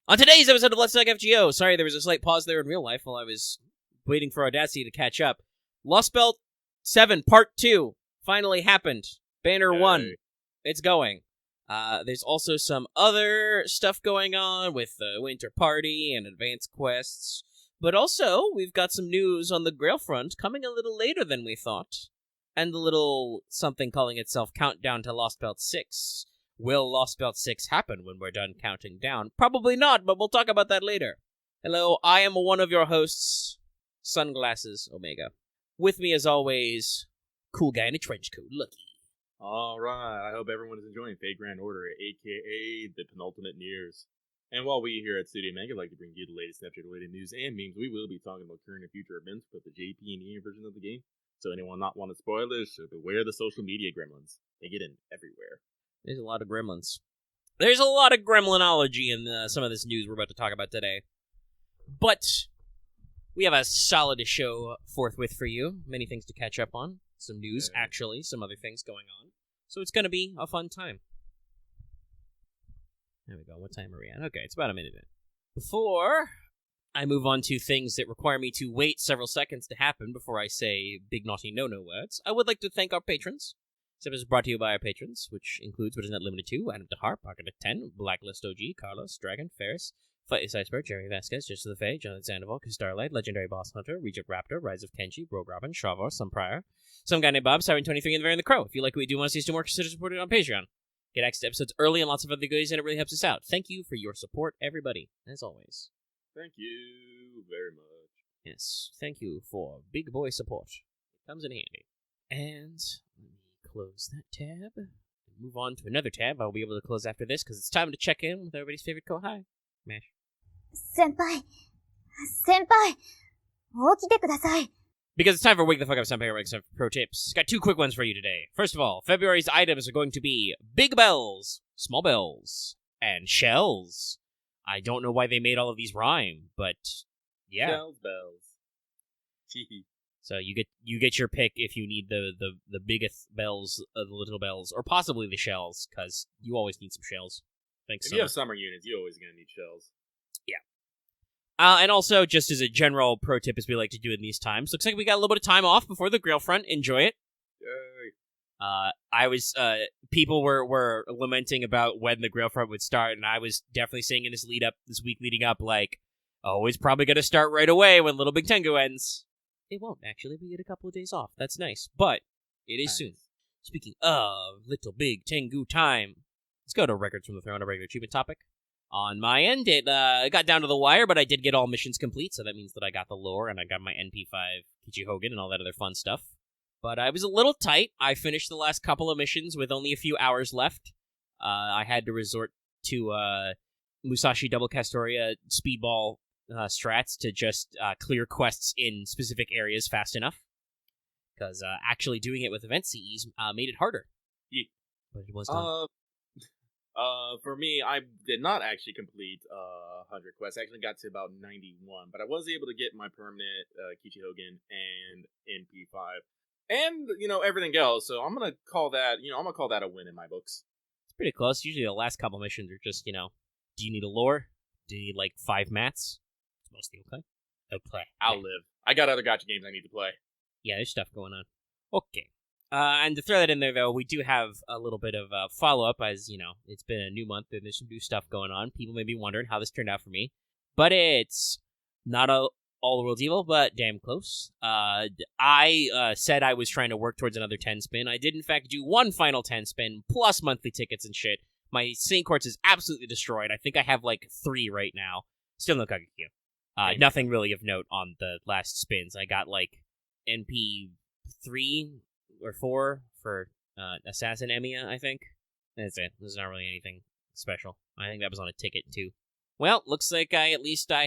On today's episode of Let's Talk FGO, sorry there was a slight pause there in real life while I was waiting for Audacity to catch up. Lostbelt 7 Part 2 finally happened. Banner 1. It's going. There's also some other stuff going on with the Winter Party and advanced quests. But also, we've got some news on the Grail Front coming a little later than we thought. And the little something calling itself Countdown to Lostbelt 6. Will Lostbelt 6 happen when we're done counting down? Probably not, but we'll talk about that later. Hello, I am one of your hosts, Sunglasses Omega. With me, as always, cool guy in a trench coat, Lucky. Alright, I hope everyone is enjoying Fate Grand Order, aka the penultimate nears. And while we here at Studio Manga like to bring you the latest Snapchat-related news and memes, we will be talking about current and future events for the JP and E version of the game. So anyone not want to spoilers should beware the social media gremlins. They get in everywhere. There's a lot of gremlins. There's a lot of gremlinology in some of this news we're about to talk about today. But we have a solid show forthwith for you. Many things to catch up on. Some news, actually. Some other things going on. So it's going to be a fun time. There we go. What time are we at? Okay, it's about a minute in. Before I move on to things that require me to wait several seconds to happen before I say big naughty no-no words, I would like to thank our patrons. This episode is brought to you by our patrons, which includes, but is not limited to, Adam DeHarp, Pocket of 10, Blacklist OG, Carlos, Dragon, Ferris, Flightless Iceberg, Jeremy Vasquez, Just to the Fae, Jonathan Sandoval, Starlight, Legendary Boss Hunter, Reject Raptor, Rise of Kenji, Rogue Robyn, Shavor, Some Prior, Some Guy Named Bob, Siren23, and The Bear and the Crow. If you like what we do and want to see us do more, consider supporting it on Patreon. Get access to episodes early and lots of other goodies, and it really helps us out. Thank you for your support, everybody, as always. Thank you very much. Yes, thank you for big boy support. It comes in handy. And let me close that tab and move on to another tab I'll be able to close after this because it's time to check in with everybody's favorite Kohai. Mash. Senpai, 起きてください. Because it's time for Wake the Fuck Up Senpai Ranks of Pro Tips. Got two quick ones for you today. First of all, February's items are going to be big bells, small bells, and shells. I don't know why they made all of these rhyme, but yeah. Shells, bells. Cheeky. So you get your pick if you need the biggest bells, the little bells, or possibly the shells, because you always need some shells. Thanks. If you have summer units, you're always gonna need shells. Yeah. And also, just as a general pro tip, as we like to do in these times, looks like we got a little bit of time off before the Grail Front. Enjoy it. Yay. People were lamenting about when the Grail Front would start, and I was definitely saying in this week leading up, like, oh, it's probably gonna start right away when Little Big Tengu ends. It won't, actually. We get a couple of days off. That's nice. But it is soon. Speaking of Little Big Tengu time, let's go to Records from the Throne, a regular achievement topic. On my end, it got down to the wire, but I did get all missions complete, so that means that I got the lore, and I got my NP5 Kichi Hogan and all that other fun stuff. But I was a little tight. I finished the last couple of missions with only a few hours left. I had to resort to Musashi Double Castoria Speedball strats to just clear quests in specific areas fast enough. Because actually doing it with event CEs made it harder. Yeah. But it was done. For me, I did not actually complete 100 quests. I actually got to about 91, but I was able to get my permanent Kichi Hogan and NP5. And, everything else, so I'm gonna call that, a win in my books. It's pretty close. Usually the last couple missions are just, do you need a lore? Do you need, 5 mats? It's mostly okay. Okay. I'll live. I got other gacha games I need to play. Yeah, there's stuff going on. Okay. And to throw that in there, though, we do have a little bit of follow-up, as, it's been a new month, and there's some new stuff going on. People may be wondering how this turned out for me. But it's not all the world's evil, but damn close. I said I was trying to work towards another 10 spin. I did, in fact, do one final 10 spin, plus monthly tickets and shit. My Saint Quartz is absolutely destroyed. I think I have, 3 right now. Still no Kagekyo. Nothing really of note on the last spins. I got, NP 3 or 4 for Assassin Emiya, I think. That's it. There's not really anything special. I think that was on a ticket, too. Well, looks like I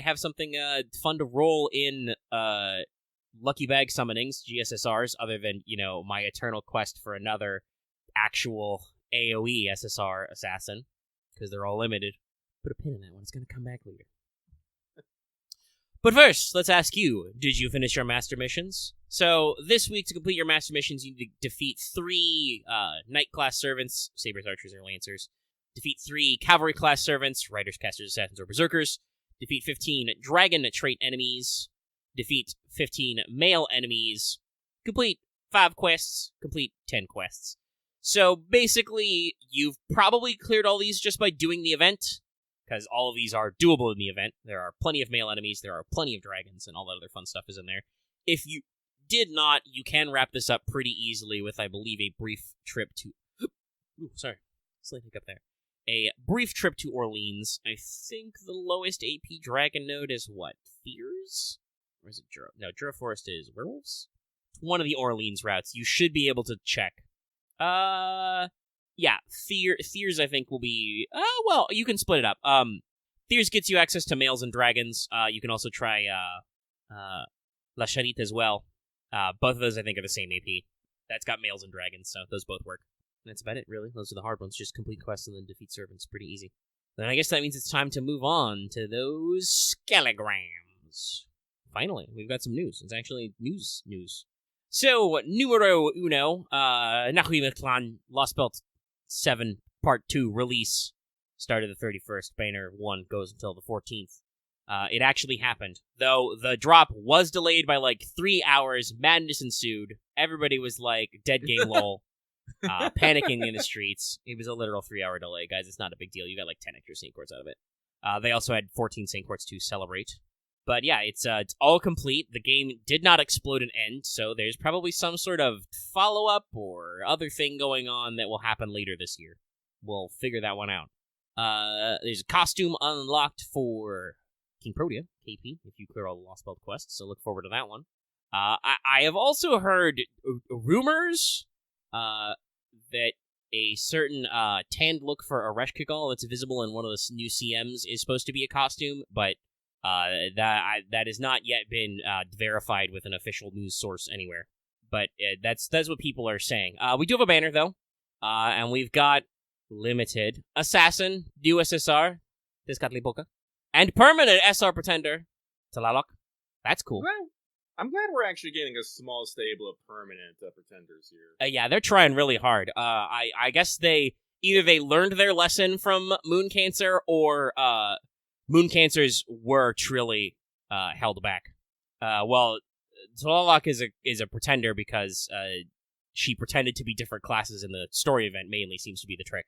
have something fun to roll in Lucky Bag summonings, GSSRs, other than, my eternal quest for another actual AoE SSR Assassin, because they're all limited. Put a pin in that one. It's going to come back later. But first, let's ask you, did you finish your master missions? So, this week, to complete your master missions, you need to defeat 3 Knight-class servants, sabers, archers, or lancers, Defeat 3 Cavalry class servants, Riders, Casters, Assassins, or Berserkers. Defeat 15 Dragon trait enemies. Defeat 15 male enemies. Complete 5 quests. Complete 10 quests. So basically, you've probably cleared all these just by doing the event, because all of these are doable in the event. There are plenty of male enemies, there are plenty of dragons, and all that other fun stuff is in there. If you did not, you can wrap this up pretty easily with, I believe, a brief trip to... Ooh, sorry. Slight hiccup there. A brief trip to Orleans. I think the lowest AP dragon node is what? Fears? Or is it Jura? No, Jura Forest is werewolves? It's one of the Orleans routes. You should be able to check. Yeah, Fears I think will be... well, you can split it up. Fears gets you access to males and dragons. You can also try, La Charite as well. Both of those I think are the same AP. That's got males and dragons, so those both work. And that's about it, really. Those are the hard ones. Just complete quests and then defeat servants. Pretty easy. Then I guess that means it's time to move on to those Skelegrams. Finally, we've got some news. It's actually news. So, numero uno, Nahuimeklan Lostbelt 7 Part 2 release started the 31st. Banner 1 goes until the 14th. It actually happened. Though the drop was delayed by like 3 hours, madness ensued. Everybody was like, dead game lol. Panicking in the streets. It was a literal 3-hour delay, guys. It's not a big deal. You got like 10 extra Saint Quartz out of it. They also had 14 Saint Quartz to celebrate. But yeah, it's all complete. The game did not explode and end, so there's probably some sort of follow-up or other thing going on that will happen later this year. We'll figure that one out. There's a costume unlocked for King Protea, KP, if you clear all the Lostbelt quests, so look forward to that one. I have also heard rumors that a certain tanned look for a Reshkigal that's visible in one of the new CMs is supposed to be a costume, but that has not yet been verified with an official news source anywhere. But that's what people are saying. We do have a banner, though, and we've got limited Assassin, new SSR, Tezcatlipoca, and permanent SR Pretender, Tlaloc. That's cool. Well, I'm glad we're actually getting a small stable of permanent pretenders here. Yeah, they're trying really hard. I guess they learned their lesson from Moon Cancer, or Moon Cancers were truly held back. Well, Tlaloc is a pretender because she pretended to be different classes in the story event. Mainly seems to be the trick.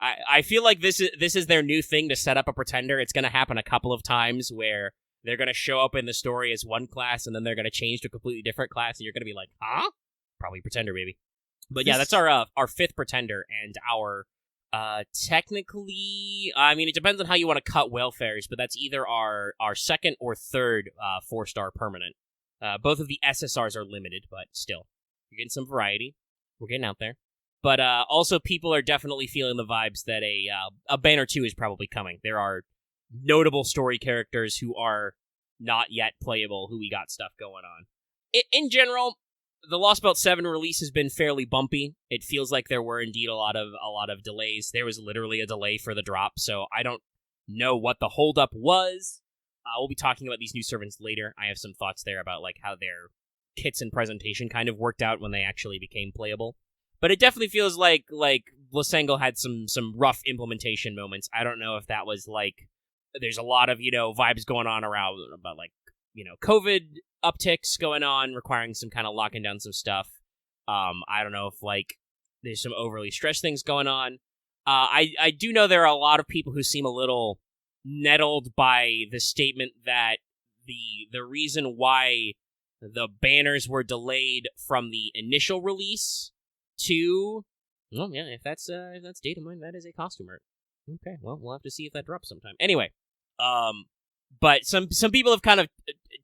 I feel like this is their new thing to set up a pretender. It's going to happen a couple of times where they're going to show up in the story as one class, and then they're going to change to a completely different class, and you're going to be like, huh? Probably pretender, baby. But yeah, that's our 5th pretender, and our, technically, I mean, it depends on how you want to cut welfares, but that's either our 2nd or 3rd 4-star permanent. Both of the SSRs are limited, but still. You're getting some variety. We're getting out there. But also, people are definitely feeling the vibes that a Banner 2 is probably coming. There are notable story characters who are not yet playable, who we got stuff going on. In general, the Lostbelt 7 release has been fairly bumpy. It feels like there were indeed a lot of delays. There was literally a delay for the drop, so I don't know what the holdup was. We'll be talking about these new servants later. I have some thoughts there about like how their kits and presentation kind of worked out when they actually became playable. But it definitely feels like Losengal had some rough implementation moments. I don't know if that was like there's a lot of, vibes going on around about like, COVID upticks going on, requiring some kind of locking down some stuff. I don't know if like there's some overly stressed things going on. I do know there are a lot of people who seem a little nettled by the statement that the reason why the banners were delayed from the initial release to, well, yeah, if that's data mine, that is a costume art. Okay, well, we'll have to see if that drops sometime. Anyway, but some people have kind of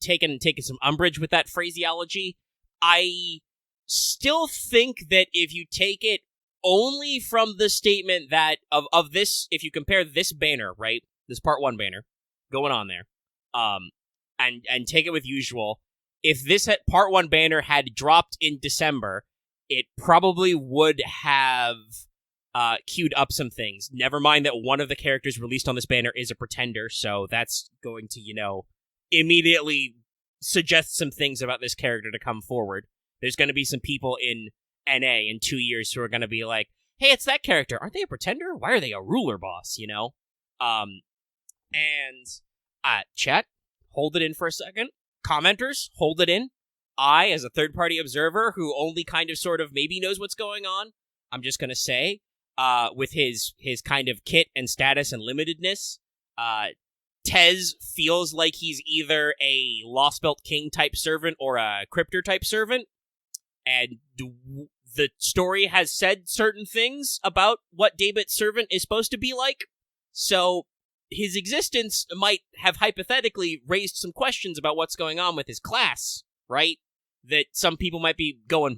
taken some umbrage with that phraseology. I still think that if you take it only from the statement that of this, if you compare this banner, right, this Part 1 banner going on there, and take it with usual, if this Part 1 banner had dropped in December, it probably would have queued up some things. Never mind that one of the characters released on this banner is a pretender, so that's going to, immediately suggest some things about this character to come forward. There's going to be some people in NA in 2 years who are going to be like, hey, it's that character. Aren't they a pretender? Why are they a ruler boss, you know? And chat, hold it in for a second. Commenters, hold it in. I, as a third-party observer who only kind of sort of maybe knows what's going on, I'm just going to say, with his kind of kit and status and limitedness, Tez feels like he's either a Lostbelt King type servant or a Cryptor type servant, and the story has said certain things about what Daebit's servant is supposed to be like, so his existence might have hypothetically raised some questions about what's going on with his class, right? That some people might be going,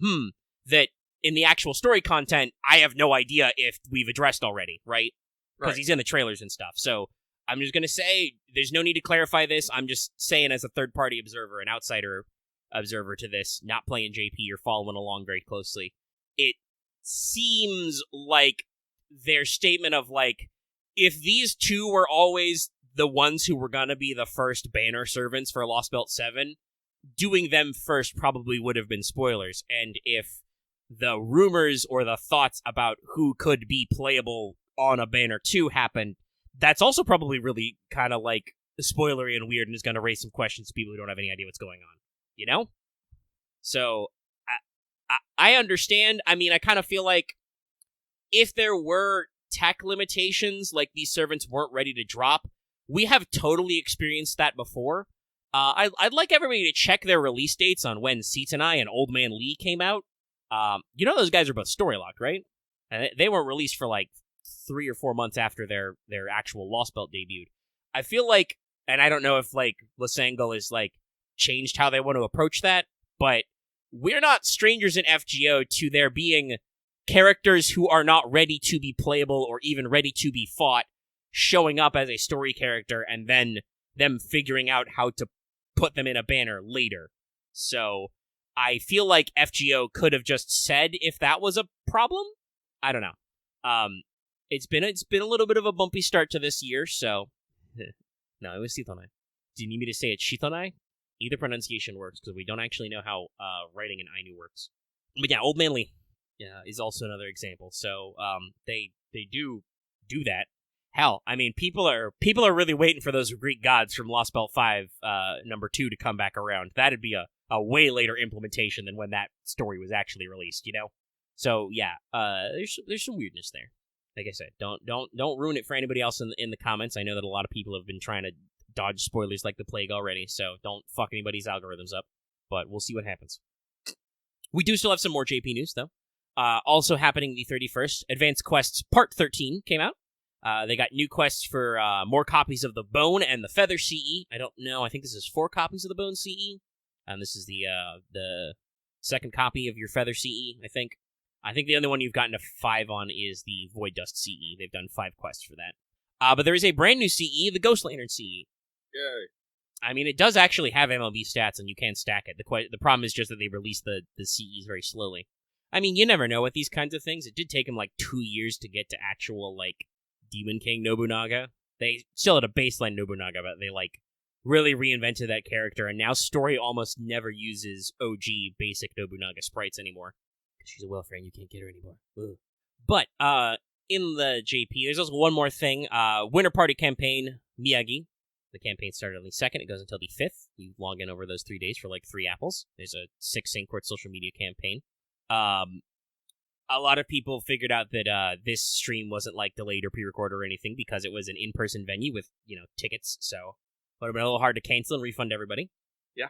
that in the actual story content, I have no idea if we've addressed already, right? Because he's in the trailers and stuff. So I'm just going to say, there's no need to clarify this. I'm just saying as a third-party observer, an outsider observer to this, not playing JP or following along very closely, it seems like their statement of, like, if these two were always the ones who were going to be the first banner servants for Lostbelt 7, doing them first probably would have been spoilers. And if the rumors or the thoughts about who could be playable on a banner 2 happened, that's also probably really kind of like spoilery and weird and is going to raise some questions to people who don't have any idea what's going on, you know? So I understand. I mean, I kind of feel like if there were tech limitations, like these servants weren't ready to drop, we have totally experienced that before. I'd like everybody to check their release dates on when Seatonai and Old Man Lee came out. You know those guys are both story locked, right? And they weren't released for like 3 or 4 months after their actual Lostbelt debuted. I feel like, and I don't know if like Losango is like changed how they want to approach that, but we're not strangers in FGO to there being characters who are not ready to be playable or even ready to be fought showing up as a story character and then them figuring out how to put them in a banner later. So I feel like FGO could have just said if that was a problem. I don't know. It's been a little bit of a bumpy start to this year, so no, it was Shitonai. Do you need me to say it's Shitonai? Either pronunciation works because we don't actually know how writing in Ainu works. But yeah, Old Man Lee is also another example. So they do that. Hell, I mean, people are really waiting for those Greek gods from Lostbelt 5 number 2 to come back around. That'd be a way later implementation than when that story was actually released, you know? So yeah, there's some weirdness there. Like I said, don't ruin it for anybody else in the comments. I know that a lot of people have been trying to dodge spoilers like the plague already, so don't fuck anybody's algorithms up. But we'll see what happens. We do still have some more JP news, though. Also happening the 31st, Advanced Quests Part 13 came out. They got new quests for more copies of the Bone and the Feather CE. I don't know. I think this is 4 copies of the Bone CE. And this is the second copy of your Feather CE, I think. I think the only one you've gotten a 5 on is the Void Dust CE. They've done 5 quests for that. But there is a brand new CE, the Ghost Lantern CE. Yay. I mean, it does actually have MLB stats, and you can stack it. The problem is just that they release the CEs very slowly. I mean, you never know with these kinds of things. It did take them like 2 years to get to actual, like, Demon King Nobunaga. They still had a baseline Nobunaga, but they, like, really reinvented that character, and now story almost never uses OG basic Nobunaga sprites anymore. Because she's a Welfare, you can't get her anymore. Ugh. But, in the JP, there's also one more thing. Winter Party Campaign, Miyagi. The campaign started on the 2nd. It goes until the 5th. You log in over those 3 days for, like, 3 apples. There's a 6 Syncort social media campaign. A lot of people figured out that this stream wasn't like delayed or pre-recorded or anything because it was an in-person venue with, you know, tickets, so it would have been a little hard to cancel and refund everybody. Yeah.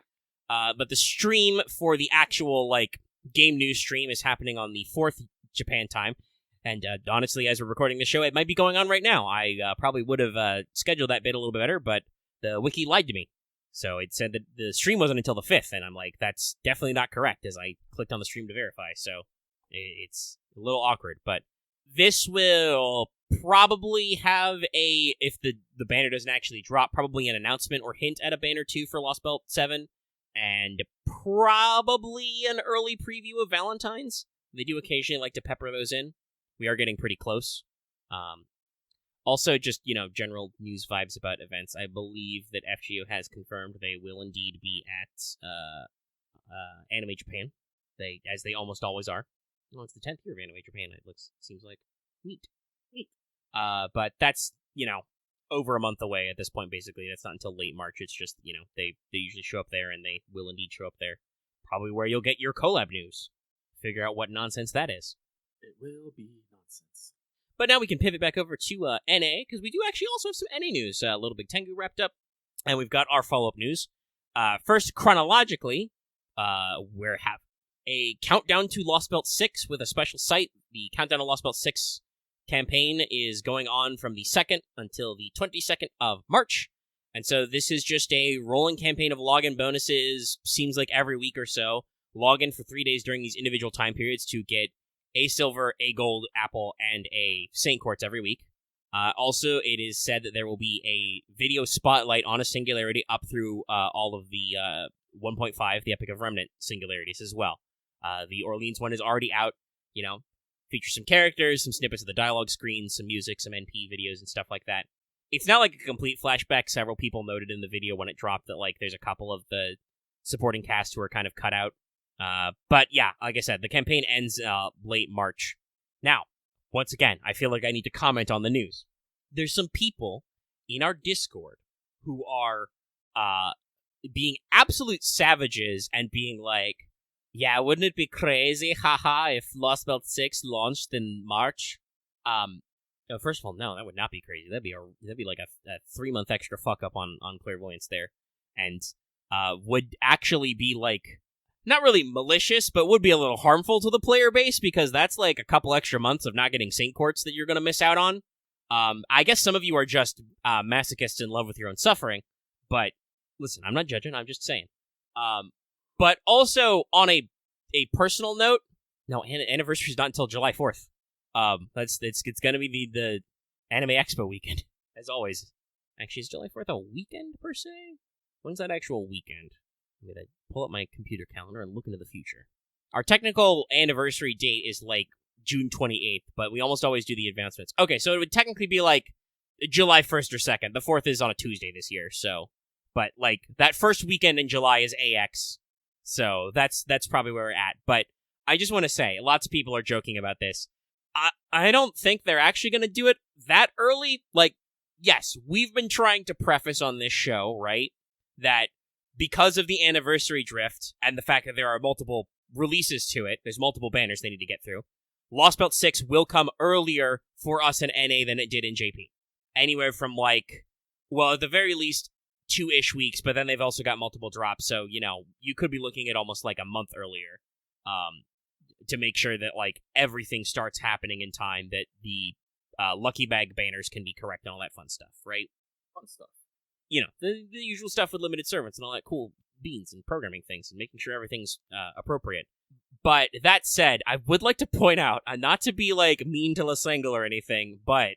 But the stream for the actual, like, game news stream is happening on the 4th Japan time, and honestly, as we're recording the show, it might be going on right now. I probably would have scheduled that bit a little bit better, but the wiki lied to me. So it said that the stream wasn't until the 5th, and I'm like, that's definitely not correct, as I clicked on the stream to verify, so it's a little awkward. But this will probably have if the banner doesn't actually drop, probably an announcement or hint at a banner 2 for Lostbelt 7, and probably an early preview of Valentine's. They do occasionally like to pepper those in. We are getting pretty close. Also, just, you know, general news vibes about events. I believe that FGO has confirmed they will indeed be at Anime Japan, as they almost always are. Well, it's the 10th year of Anime Japan. Seems like neat. But that's, over a month away at this point, basically. That's not until late March. It's just, they usually show up there, and they will indeed show up there. Probably where you'll get your collab news. Figure out what nonsense that is. It will be nonsense. But now we can pivot back over to NA, because we do actually also have some NA news. Little Big Tengu wrapped up, and we've got our follow-up news. First, chronologically, we have a countdown to Lostbelt 6 with a special site. The Countdown to Lostbelt 6 campaign is going on from the 2nd until the 22nd of March. And so this is just a rolling campaign of login bonuses, seems like every week or so. Log in for 3 days during these individual time periods to get a silver, a gold, apple, and a Saint Quartz every week. Also, it is said that there will be a video spotlight on a singularity up through all of the 1.5, the Epic of Remnant singularities as well. The Orleans one is already out, features some characters, some snippets of the dialogue screen, some music, some NP videos and stuff like that. It's not like a complete flashback. Several people noted in the video when it dropped that there's a couple of the supporting cast who are kind of cut out. But yeah, like I said, the campaign ends late March. Now, once again, I feel like I need to comment on the news. There's some people in our Discord who are being absolute savages and being like, yeah, wouldn't it be crazy, haha, if Lostbelt 6 launched in March? First of all, no, that would not be crazy. That'd be like a 3-month extra fuck up on clairvoyance there, and would actually be not really malicious, but would be a little harmful to the player base, because that's a couple extra months of not getting Saint Quartz that you're going to miss out on. I guess some of you are just masochists in love with your own suffering, but listen, I'm not judging, I'm just saying. But also, on a personal note, no, anniversary's not until July 4th. It's going to be the Anime Expo weekend, as always. Actually, is July 4th a weekend, per se? When's that actual weekend? I'm going to pull up my computer calendar and look into the future. Our technical anniversary date is June 28th, but we almost always do the advancements. Okay, so it would technically be July 1st or 2nd. The 4th is on a Tuesday this year, so... But, that first weekend in July is AX, so that's probably where we're at. But I just want to say, lots of people are joking about this. I don't think they're actually going to do it that early. Yes, we've been trying to preface on this show, right, that because of the anniversary drift and the fact that there are multiple releases to it, there's multiple banners they need to get through, Lostbelt 6 will come earlier for us in NA than it did in JP. Anywhere from, at the very least, 2-ish weeks, but then they've also got multiple drops, so, you could be looking at almost a month earlier, to make sure that, everything starts happening in time, that the Lucky Bag banners can be correct and all that fun stuff, right? Fun stuff. The usual stuff with limited servants and all that cool beans and programming things and making sure everything's appropriate. But that said, I would like to point out, not to be, mean to Lasangle or anything, but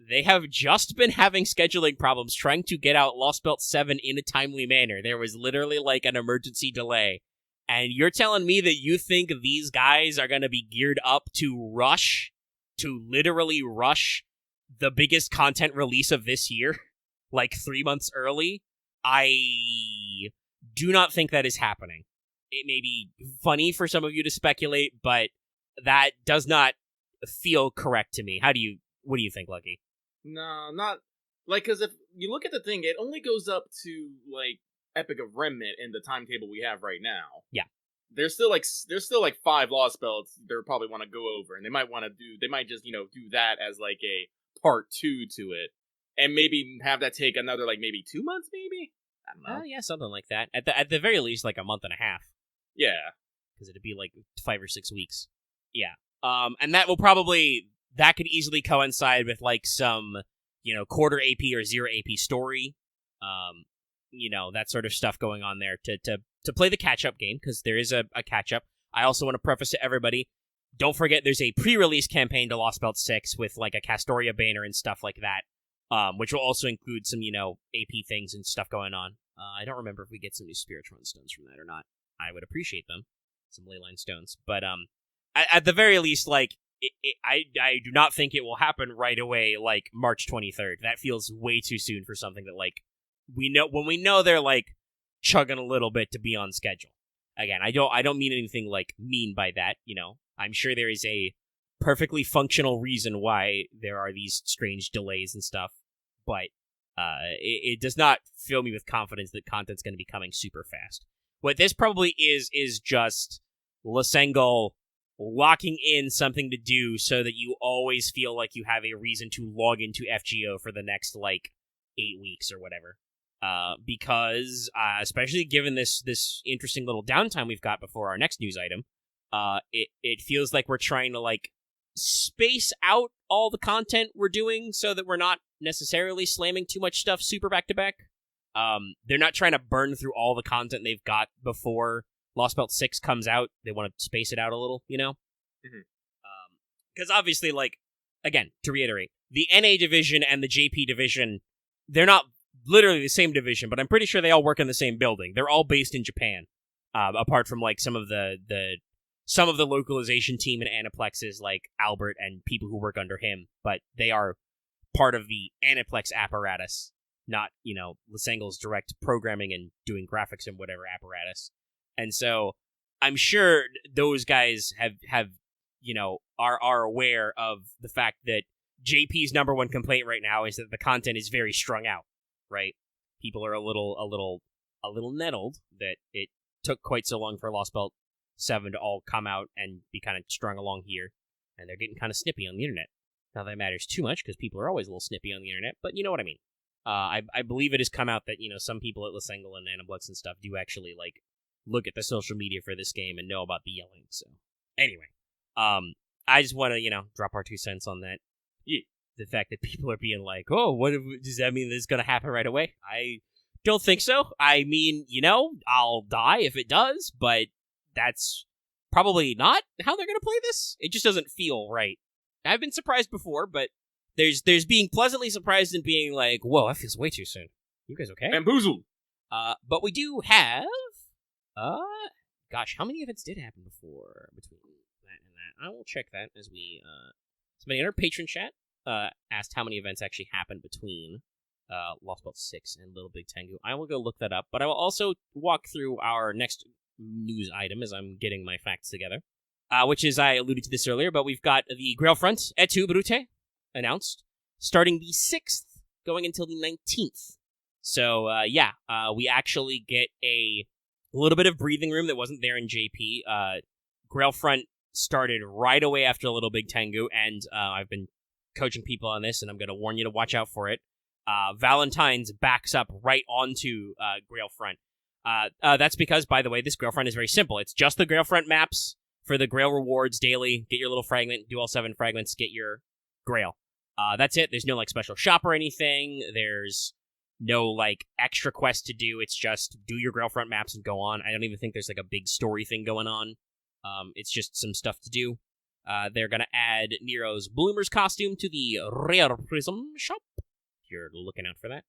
they have just been having scheduling problems trying to get out Lostbelt 7 in a timely manner. There was literally, an emergency delay. And you're telling me that you think these guys are going to be geared up to literally rush the biggest content release of this year, 3 months early? I do not think that is happening. It may be funny for some of you to speculate, but that does not feel correct to me. What do you think, Lucky? No, not, because if you look at the thing, it only goes up to, Epic of Remnant in the timetable we have right now. Yeah. There's still 5 Lostbelts they probably want to go over, and they might just, do that as a part 2 to it, and maybe have that take another maybe 2 months, maybe? I don't know. Yeah, something like that. At the very least, a month and a half. Yeah. Because it'd be 5 or 6 weeks. Yeah. And that could easily coincide with some, quarter AP or 0 AP story. That sort of stuff going on there to play the catch-up game, because there is a catch-up. I also want to preface to everybody, don't forget there's a pre-release campaign to Lostbelt 6 with a Castoria banner and stuff like that, which will also include some, AP things and stuff going on. I don't remember if we get some new Spiritron stones from that or not. I would appreciate them. Some leyline stones. But at the very least, I do not think it will happen right away, March 23rd. That feels way too soon for something that, we know they're, chugging a little bit to be on schedule. Again, I don't mean anything, mean by that, I'm sure there is a perfectly functional reason why there are these strange delays and stuff, but it does not fill me with confidence that content's going to be coming super fast. What this probably is just Lasengel locking in something to do so that you always feel like you have a reason to log into FGO for the next, 8 weeks or whatever. Because, especially given this interesting little downtime we've got before our next news item, it feels like we're trying to, space out all the content we're doing so that we're not necessarily slamming too much stuff super back-to-back. They're not trying to burn through all the content they've got before Lostbelt 6 comes out. They want to space it out a little, Mm-hmm. Because obviously, again, to reiterate, the NA division and the JP division, they're not literally the same division, but I'm pretty sure they all work in the same building. They're all based in Japan, apart from, some of the localization team in Aniplexes, like Albert and people who work under him, but they are part of the Aniplex apparatus, not, Lasengel's direct programming and doing graphics and whatever apparatus. And so I'm sure those guys have are aware of the fact that JP's number one complaint right now is that the content is very strung out, right? People are a little nettled that it took quite so long for Lostbelt 7 to all come out and be kind of strung along here, and they're getting kind of snippy on the internet. Not that matters too much, because people are always a little snippy on the internet, but you know what I mean. I believe it has come out that, some people at Lasengel and Aniplex and stuff do actually, look at the social media for this game and know about the yelling, so. Anyway, I just want to, drop our 2 cents on that. Yeah. The fact that people are being like, oh, does that mean this is going to happen right away? I don't think so. I mean, I'll die if it does, but that's probably not how they're going to play this. It just doesn't feel right. I've been surprised before, but there's being pleasantly surprised and being like, whoa, that feels way too soon. You guys okay? Bamboozled. But we do have, gosh, how many events did happen before between that and that? I will check that as we, somebody in our patron chat, asked how many events actually happened between, Lostbelt 6 and Little Big Tengu. I will go look that up, but I will also walk through our next news item as I'm getting my facts together, which is, I alluded to this earlier, but we've got the Grail Front Etu Brute announced, starting the 6th, going until the 19th. So, we actually get a little bit of breathing room that wasn't there in JP. Grail Front started right away after Little Big Tengu, and I've been coaching people on this, and I'm going to warn you to watch out for it. Valentine's backs up right onto Grail Front. That's because, by the way, this Grail Front is very simple. It's just the Grail Front maps for the Grail rewards daily. Get your little fragment, do all 7 fragments, get your Grail. That's it. There's no, special shop or anything. There's no, extra quest to do. It's just do your Grail Front maps and go on. I don't even think there's, a big story thing going on. It's just some stuff to do. They're going to add Nero's Bloomer's costume to the Rare Prism shop. You're looking out for that.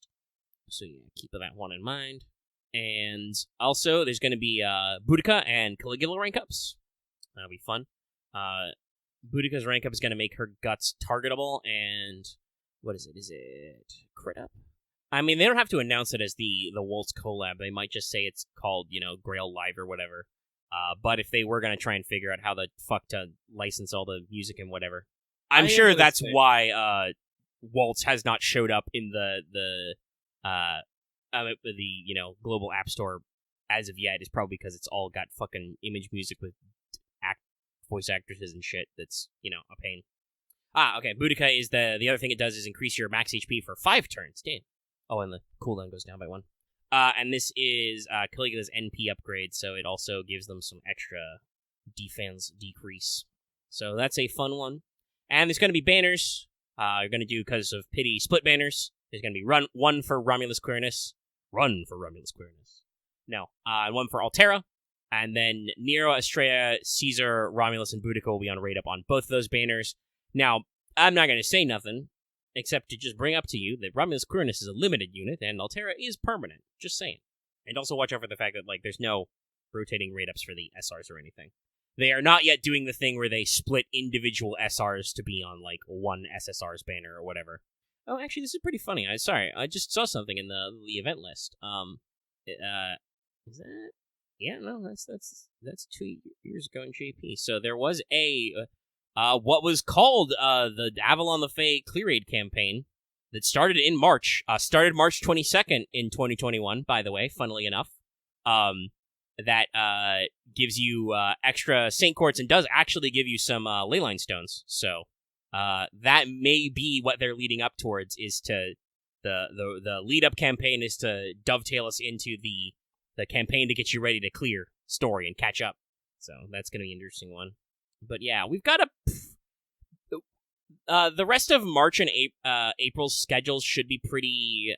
So, yeah, keep that one in mind. And also, there's going to be Boudica and Caligula rank ups. That'll be fun. Boudica's rank up is going to make her guts targetable, and what is it? Is it crit up? I mean, they don't have to announce it as the Waltz collab. They might just say it's called, Grail Live or whatever. But if they were going to try and figure out how the fuck to license all the music and whatever, I'm sure that's why Waltz has not showed up in the global app store as of yet. Is probably because it's all got fucking image music with voice actresses and shit. That's a pain. Okay. Boudica is the other thing it does is increase your max HP for 5 turns. Damn. Oh, and the cooldown goes down by 1. And this is Caligula's NP upgrade, so it also gives them some extra defense decrease. So that's a fun one. And there's going to be banners. You're going to do, because of pity, split banners. There's going to be one for Romulus Quirinius. Run for Romulus Quirinius. No. And one for Altera. And then Nero, Estrella, Caesar, Romulus, and Boudica will be on raid up on both of those banners. Now, I'm not going to say nothing, except to just bring up to you that Romulus Quirinius is a limited unit, and Altera is permanent. Just saying. And also watch out for the fact that, there's no rotating raid ups for the SRs or anything. They are not yet doing the thing where they split individual SRs to be on, one SSR's banner or whatever. Oh, actually, this is pretty funny. I just saw something in the event list. Is that... Yeah, no, that's 2 years ago in JP. So there was a what was called the Avalon the Fae Clear Aid campaign that started in March. Started March 22nd in 2021. By the way, funnily enough, that gives you extra Saint Quartz and does actually give you some leyline stones. So that may be what they're leading up towards. Is to the lead up campaign is to dovetail us into the campaign to get you ready to clear story and catch up. So that's going to be an interesting one. But yeah, we've got the rest of March and April's schedules should be pretty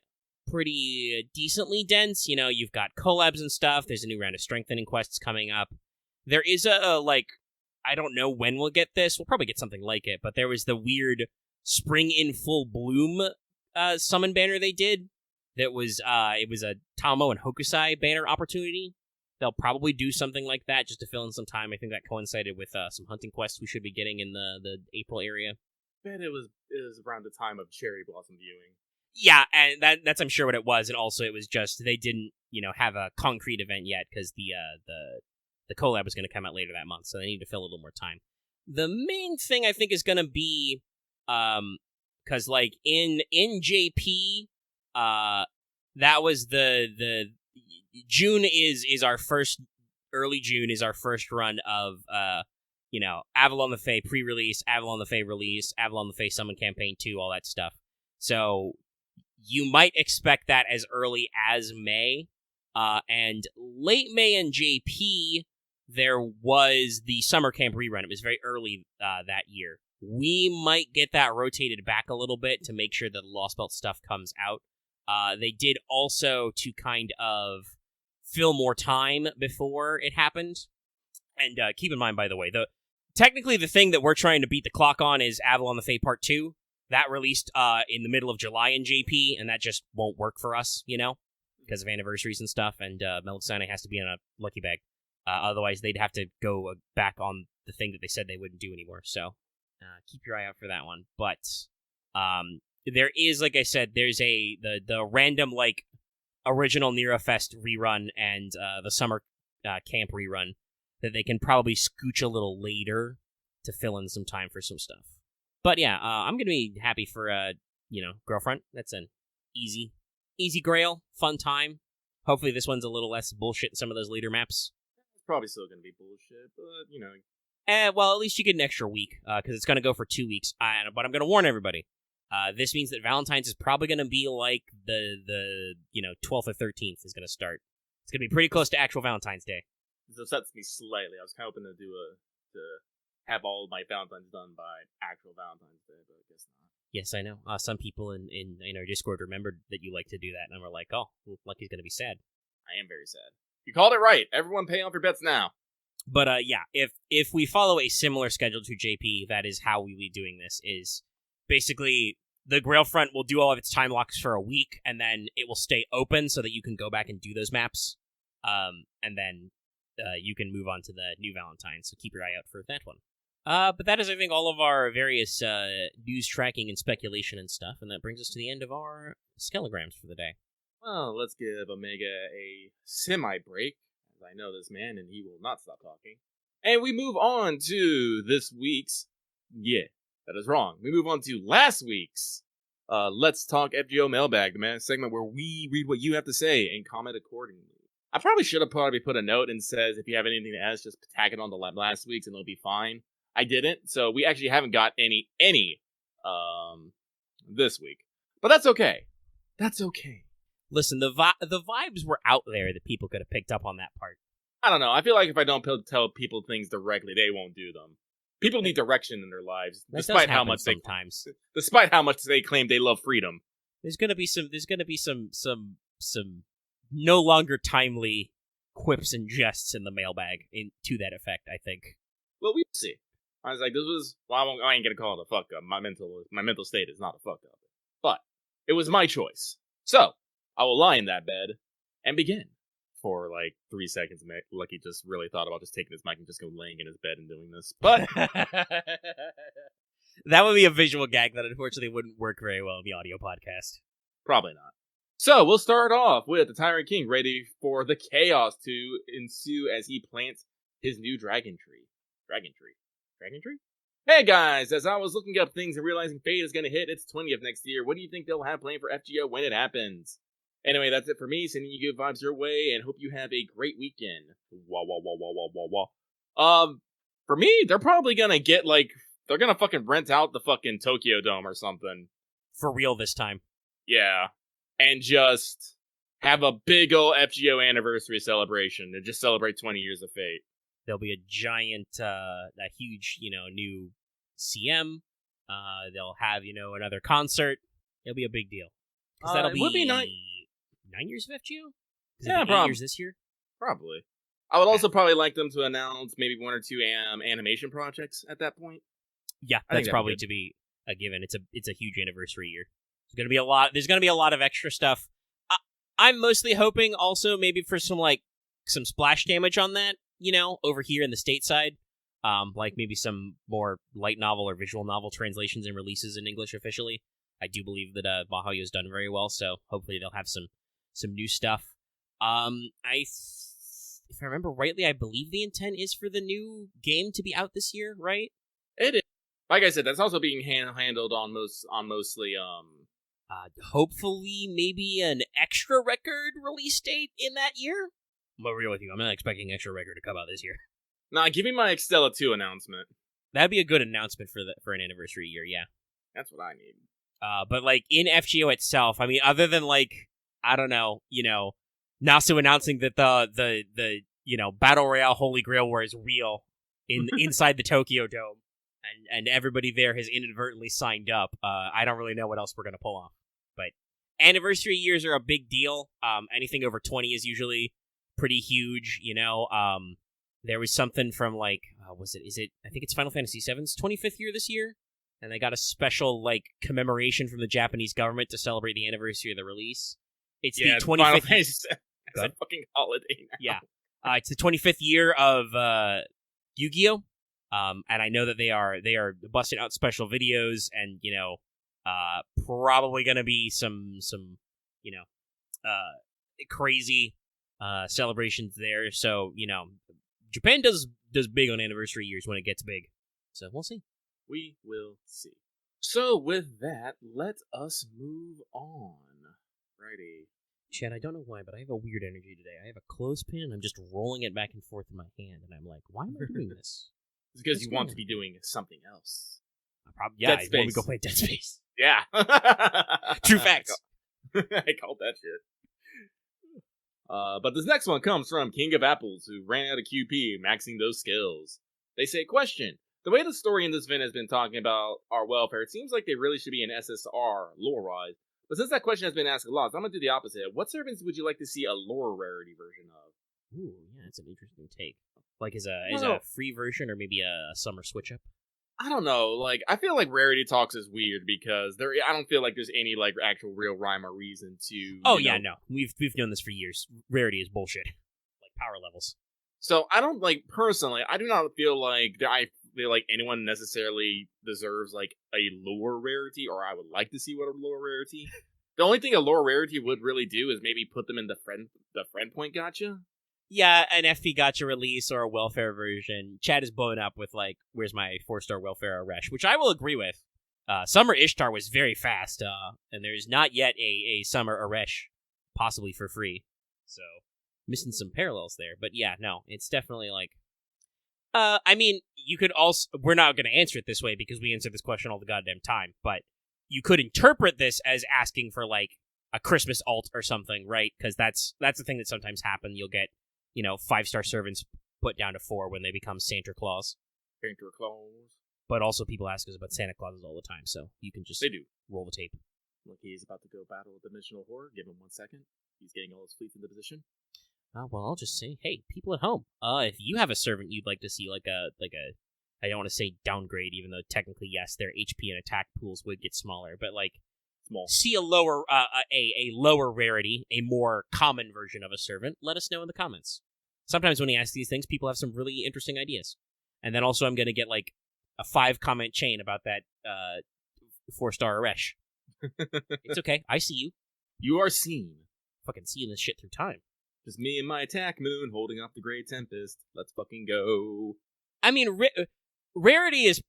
decently dense. You know, you've got collabs and stuff. There's a new round of strengthening quests coming up. There is a I don't know when we'll get this. We'll probably get something like it, but there was the weird Spring in Full Bloom summon banner they did. That was it was a Tamo and Hokusai banner opportunity. They'll probably do something like that just to fill in some time. I think that coincided with some hunting quests we should be getting in the April area. Bet it was around the time of cherry blossom viewing. Yeah, and that's I'm sure what it was, and also it was just they didn't have a concrete event yet because the collab was going to come out later that month, so they need to fill a little more time. The main thing I think is going to be because like in JP. That was the June is our first early June is our first run of Avalon the Fae pre-release, Avalon the Fae release, Avalon the Fae Summon Campaign 2, all that stuff. So you might expect that as early as May, and late May in JP there was the summer camp rerun. It was very early that year. We might get that rotated back a little bit to make sure that the Lostbelt stuff comes out. They did also to kind of fill more time before it happened. And keep in mind, by the way, technically the thing that we're trying to beat the clock on is Avalon the Fae Part 2. That released in the middle of July in JP, and that just won't work for us, because of anniversaries and stuff, and Melisana has to be in a lucky bag. Otherwise, they'd have to go back on the thing that they said they wouldn't do anymore, so keep your eye out for that one. But there is, like I said, there's the random original Nero Fest rerun and the summer camp rerun that they can probably scooch a little later to fill in some time for some stuff. But yeah, I'm gonna be happy for Grail Front. That's an easy Grail, fun time. Hopefully this one's a little less bullshit than some of those later maps. It's probably still gonna be bullshit, but well, at least you get an extra week, because it's going to go for 2 weeks. But I'm going to warn everybody. This means that Valentine's is probably going to be like the 12th or 13th is going to start. It's going to be pretty close to actual Valentine's Day. This upsets me slightly. I was hoping to have all of my Valentine's done by actual Valentine's Day, but I guess not. Yes, I know. Some people in our Discord remembered that you like to do that, and we're like, oh, Lucky's going to be sad. I am very sad. You called it right. Everyone pay off your bets now. But yeah, if we follow a similar schedule to JP, that is how we will be doing this, is basically the Grail Front will do all of its time locks for a week, and then it will stay open so that you can go back and do those maps, and then you can move on to the new Valentine, so keep your eye out for that one. But that is, I think, all of our various news tracking and speculation and stuff, and that brings us to the end of our Skelegrams for the day. Well, let's give Omega a semi-break. I know this man, and he will not stop talking. And we move on to this week's... Yeah, that is wrong. We move on to last week's Let's Talk FGO Mailbag, the segment where we read what you have to say and comment accordingly. I probably should have put a note and says, if you have anything to ask, just tag it on the last week's and it'll be fine. I didn't, so we actually haven't got any this week. But that's okay. That's okay. Listen, the vibes were out there that people could have picked up on that part. I don't know. I feel like if I don't tell people things directly, they won't do them. People need direction in their lives, despite how much they claim they love freedom. There's gonna be some no longer timely quips and jests in the mailbag to that effect, I think. Well, we'll see. I was like, I ain't gonna call it a fuck up. My mental state is not a fuck up. But it was my choice. So, I will lie in that bed and begin. For 3 seconds, Lucky just really thought about just taking his mic and just laying in his bed and doing this. But that would be a visual gag that unfortunately wouldn't work very well in the audio podcast. Probably not. So, we'll start off with the Tyrant King ready for the chaos to ensue as he plants his new dragon tree. Dragon tree? Hey guys, as I was looking up things and realizing Fate is going to hit its 20th next year, what do you think they'll have planned for FGO when it happens? Anyway, that's it for me. Sending you good vibes your way and hope you have a great weekend. Wah, wah, wah, wah, wah, wah, wah. For me, they're probably going to get, they're going to fucking rent out the fucking Tokyo Dome or something. For real this time. Yeah. And just have a big ol' FGO anniversary celebration and just celebrate 20 years of Fate. There'll be a giant, a huge, new CM. They'll have, another concert. It'll be a big deal. Because that'll be, would be 9 years of FGO? Yeah, 8 years this year? Probably. I would also probably like them to announce maybe 1 or 2 animation projects at that point. Yeah, that's probably to be a given. It's a huge anniversary year. There's gonna be a lot of extra stuff. I'm mostly hoping also maybe for some splash damage on that, over here in the stateside. Like maybe some more light novel or visual novel translations and releases in English officially. I do believe that Mahayo's done very well, so hopefully they'll have some new stuff. If I remember rightly, I believe the intent is for the new game to be out this year, right? It is. Like I said, that's also being handled on mostly hopefully maybe an extra record release date in that year. I'm real with you. I'm not expecting extra record to come out this year. Nah, give me my Extella 2 announcement. That'd be a good announcement for an anniversary year, yeah. That's what I need. But in FGO itself, I mean, other than I don't know, Nasu announcing that the Battle Royale Holy Grail War is real inside the Tokyo Dome, and everybody there has inadvertently signed up. I don't really know what else we're gonna pull off. But anniversary years are a big deal. Anything over 20 is usually pretty huge, There was something from I think it's Final Fantasy VII's 25th year this year, and they got a special commemoration from the Japanese government to celebrate the anniversary of the release. It's the 25th. Final Fantasy it's a fucking holiday now. Yeah, it's the 25th year of Yu-Gi-Oh, and I know that they are busting out special videos, and probably gonna be some crazy celebrations there. So Japan does big on anniversary years when it gets big. So we'll see. We will see. So with that, let us move on. Righty. Chad, I don't know why, but I have a weird energy today. I have a clothespin, and I'm just rolling it back and forth in my hand, and I'm like, why am I doing this? It's because you want to be doing something else. I want to go play Dead Space. Yeah. True facts. I called that shit. But this next one comes from King of Apples, who ran out of QP, maxing those skills. They say, question. The way the story in this event has been talking about our welfare, it seems like they really should be an SSR, lore-wise. But since that question has been asked a lot, so I'm going to do the opposite. What servants would you like to see a lore rarity version of? Ooh, yeah, that's an interesting take. As a free version or maybe a summer switch-up? I don't know. I feel like rarity talks is weird because I don't feel like there's any actual real rhyme or reason to. Oh yeah, no, we've known this for years. Rarity is bullshit. Power levels. So I don't personally. I do not feel like anyone necessarily deserves a lore rarity, or I would like to see what a lore rarity. The only thing a lore rarity would really do is maybe put them in the friend point gacha. Yeah, an FP gacha release or a welfare version. Chad is blowing up with where's my 4-star welfare Resh, which I will agree with. Summer Ishtar was very fast, and there's not yet a Summer Aresh, possibly for free. So, missing some parallels there. But yeah, no, it's definitely I mean, you could also... We're not going to answer it this way because we answer this question all the goddamn time, but you could interpret this as asking for, a Christmas alt or something, right? Because that's the thing that sometimes happens. You'll get, 5-star servants put down to 4 when they become Santa Claus. Santa Claus. But also people ask us about Santa Clauses all the time, so you can just roll the tape. Look, he's about to go battle a dimensional horror. Give him 1 second. He's getting all his fleets into position. Well, I'll just say, hey, people at home, if you have a servant you'd like to see, I don't want to say downgrade, even though technically, yes, their HP and attack pools would get smaller, but small. See a lower, a lower rarity, a more common version of a servant, let us know in the comments. Sometimes when you ask these things, people have some really interesting ideas. And then also I'm going to get, a 5-comment chain about that 4-star Aresh. It's okay. I see you. You are seen. Fucking seeing this shit through time. Just me and my attack moon holding off the Great Tempest. Let's fucking go. I mean, rarity is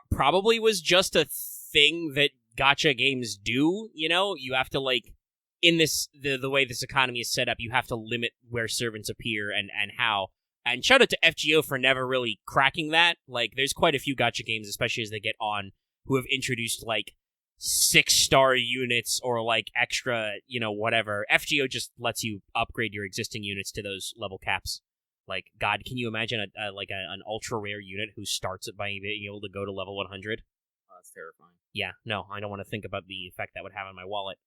probably was just a thing that gacha games do, you know? You have to, like, in this, the way this economy is set up, you have to limit where servants appear and how. And shout out to FGO for never really cracking that. Like, there's quite a few gacha games, especially as they get on, who have introduced, like, 6-star units or, like, extra, you know, whatever. FGO just lets you upgrade your existing units to those level caps. Like, God, can you imagine an ultra-rare unit who starts it by being able to go to level 100? That's terrifying. Yeah, no, I don't want to think about the effect that would have on my wallet.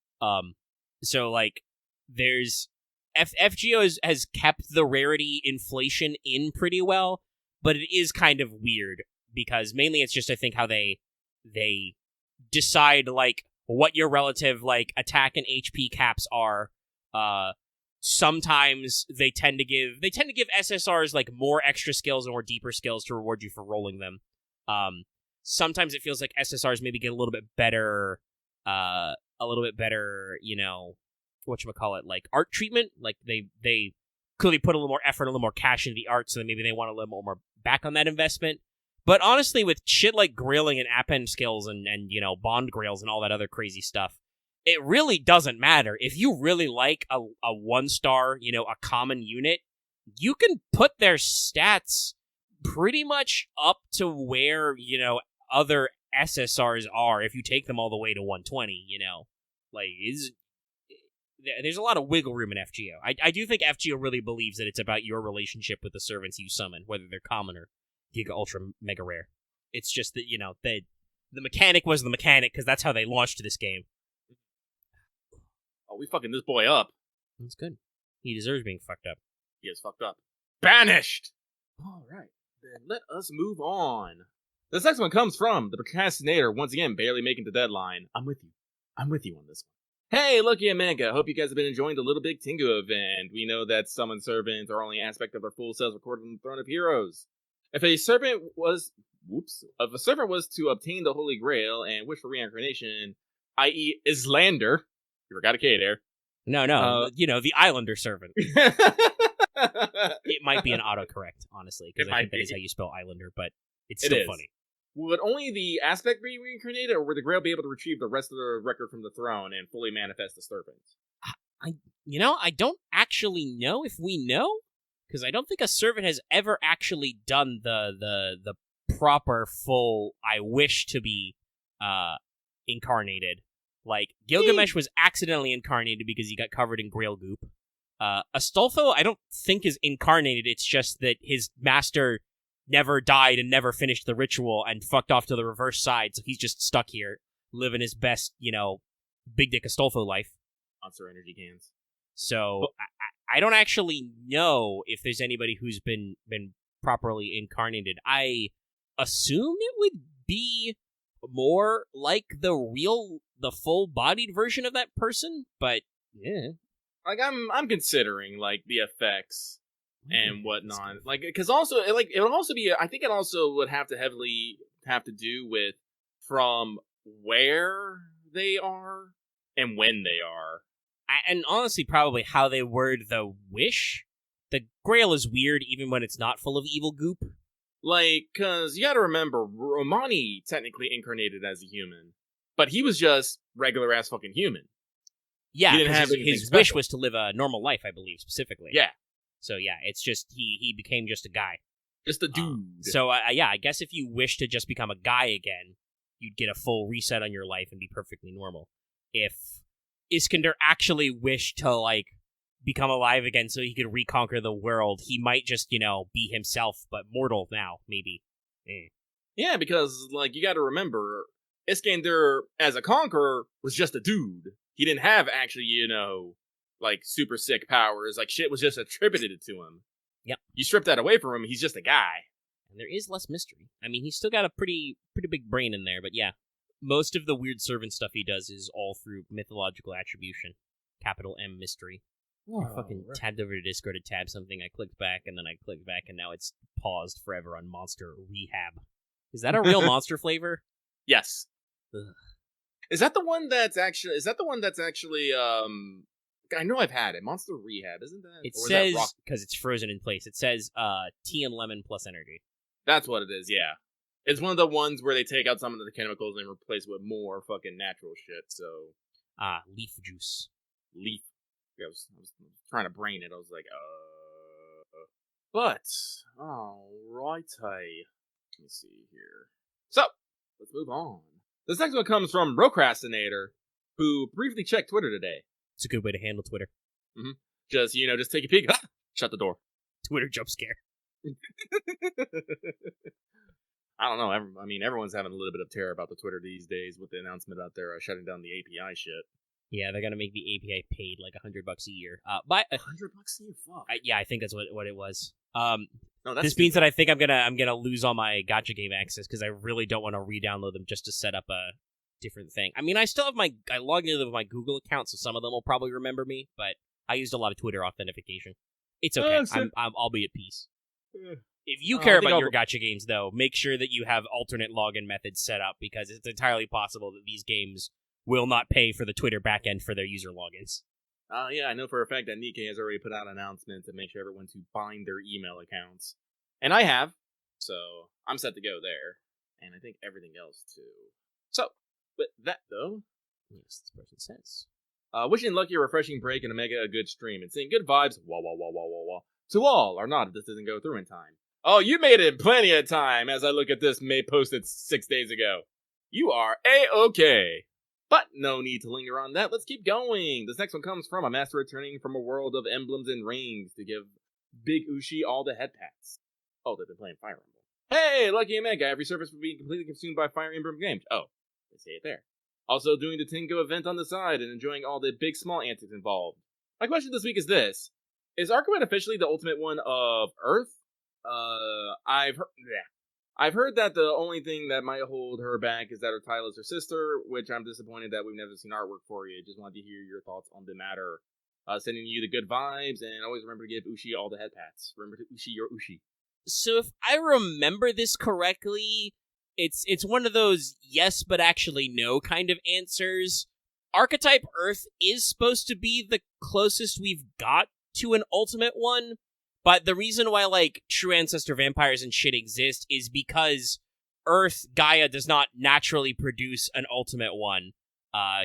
So, like, there's... FGO has kept the rarity inflation in pretty well, but it is kind of weird, because mainly it's just, I think, how they decide, like, what your relative, like, attack and HP caps are. Sometimes they tend to give SSRs, like, more extra skills and more deeper skills to reward you for rolling them. Sometimes it feels like SSRs maybe get a little bit better, you know, whatchamacallit, like, art treatment. Like, they clearly put a little more effort, a little more cash into the art, so that maybe they want a little more back on that investment. But honestly, with shit like grailing and append skills and you know, bond grails and all that other crazy stuff, it really doesn't matter. If you really like a 1-star, you know, a common unit, you can put their stats pretty much up to where, you know, other SSRs are if you take them all the way to 120, you know. Like, there's a lot of wiggle room in FGO. I do think FGO really believes that it's about your relationship with the servants you summon, whether they're common or Giga Ultra Mega Rare. It's just that, you know, the mechanic was the mechanic, because that's how they launched this game. Oh, we fucking this boy up. That's good. He deserves being fucked up. He is fucked up. Banished! Alright, then let us move on. This next one comes from the procrastinator, once again, barely making the deadline. I'm with you. I'm with you on this one. Hey, Loki and Manga, hope you guys have been enjoying the Little Big Tengu event. We know that summon servants are only an aspect of their full selves recorded on the Throne of Heroes. If a servant was to obtain the Holy Grail and wish for reincarnation, i.e. Islander, you forgot a K there. No, you know, the Islander servant. It might be an autocorrect, honestly, because I think that is how you spell Islander, but it's still funny. Would only the aspect be reincarnated, or would the Grail be able to retrieve the rest of the record from the throne and fully manifest the servant? I don't actually know if we know, because I don't think a servant has ever actually done the proper full I wish to be incarnated. Like, Gilgamesh was accidentally incarnated because he got covered in Grail goop. Astolfo, I don't think is incarnated, it's just that his master never died and never finished the ritual and fucked off to the reverse side, so he's just stuck here, living his best, you know, big dick Astolfo life. Monster energy cans. So, I don't actually know if there's anybody who's been properly incarnated. I assume it would be more like the full-bodied version of that person, but yeah. Like, I'm considering, like, the effects and whatnot. Like, because also, like, it would also be, I think it also would have to heavily have to do with from where they are and when they are. And honestly, probably how they word the wish. The Grail is weird even when it's not full of evil goop. Like, because you gotta remember, Romani technically incarnated as a human, but he was just regular-ass fucking human. Yeah, his wish was to live a normal life, I believe, specifically. Yeah. So, yeah, it's just, he became just a guy. Just a dude. So, I guess if you wish to just become a guy again, you'd get a full reset on your life and be perfectly normal. If Iskander actually wished to, like, become alive again so he could reconquer the world, he might just, you know, be himself, but mortal now, maybe. Yeah, because, like, you gotta remember, Iskander, as a conqueror, was just a dude. He didn't have, actually, you know, like, super sick powers. Like, shit was just attributed to him. Yep. You strip that away from him, he's just a guy. And there is less mystery. I mean, he's still got a pretty big brain in there, but yeah. Most of the weird servant stuff he does is all through mythological attribution. Capital M mystery. I fucking tabbed over to Discord to tab something, I clicked back, and then I clicked back, and now it's paused forever on Monster Rehab. Is that a real Monster flavor? Yes. Ugh. Is that the one that's actually, I know I've had it. Monster Rehab, isn't that? It or is says, that rock? because it's frozen in place, it says tea and lemon plus energy. That's what it is, yeah. It's one of the ones where they take out some of the chemicals and replace it with more fucking natural shit, so. Leaf juice. Leaf. Yeah, I was trying to brain it. I was like, But, alrighty. Let me see here. So, let's move on. This next one comes from Procrastinator, who briefly checked Twitter today. It's a good way to handle Twitter. Just take a peek. Shut the door. Twitter jump scare. I don't know. Everyone's having a little bit of terror about the Twitter these days with the announcement out there shutting down the API shit. Yeah, they're gonna make the API paid like $100 a year. By $100 a year, fuck. I think that's what it was. No, this means that I think I'm gonna lose all my gacha game access because I really don't want to re-download them just to set up a different thing. I mean, I still have I logged into my Google account, so some of them will probably remember me, but I used a lot of Twitter authentication. It's okay. I'll be at peace. If you care about your gacha games, though, make sure that you have alternate login methods set up because it's entirely possible that these games will not pay for the Twitter backend for their user logins. Yeah, I know for a fact that Nikkei has already put out an announcement to make sure everyone to bind their email accounts. And I have, so I'm set to go there. And I think everything else, too. So, with that, though, yes, this person says, wishing Lucky a refreshing break and Omega a good stream, and saying good vibes, wah wah wah wah wah wah, to all, or not if this doesn't go through in time. Oh, you made it in plenty of time as I look at this posted 6 days ago. You are A-okay. But no need to linger on that. Let's keep going. This next one comes from a master returning from a world of emblems and rings to give Big Ushi all the head pats. Oh, they've been playing Fire Emblem. Hey, Lucky and Mega, every service for being completely consumed by Fire Emblem games. Oh, they say it there. Also doing the Tengu event on the side and enjoying all the big small antics involved. My question this week is this. Is Archimede officially the ultimate one of Earth? I've heard that the only thing that might hold her back is that her title is her sister, which I'm disappointed that we've never seen artwork for you. Just wanted to hear your thoughts on the matter. Sending you the good vibes, and always remember to give Ushi all the head pats. Remember to Ushi your Ushi. So if I remember this correctly, it's one of those yes but actually no kind of answers. Archetype Earth is supposed to be the closest we've got to an ultimate one. But the reason why, true ancestor vampires and shit exist is because Earth, Gaia, does not naturally produce an ultimate one,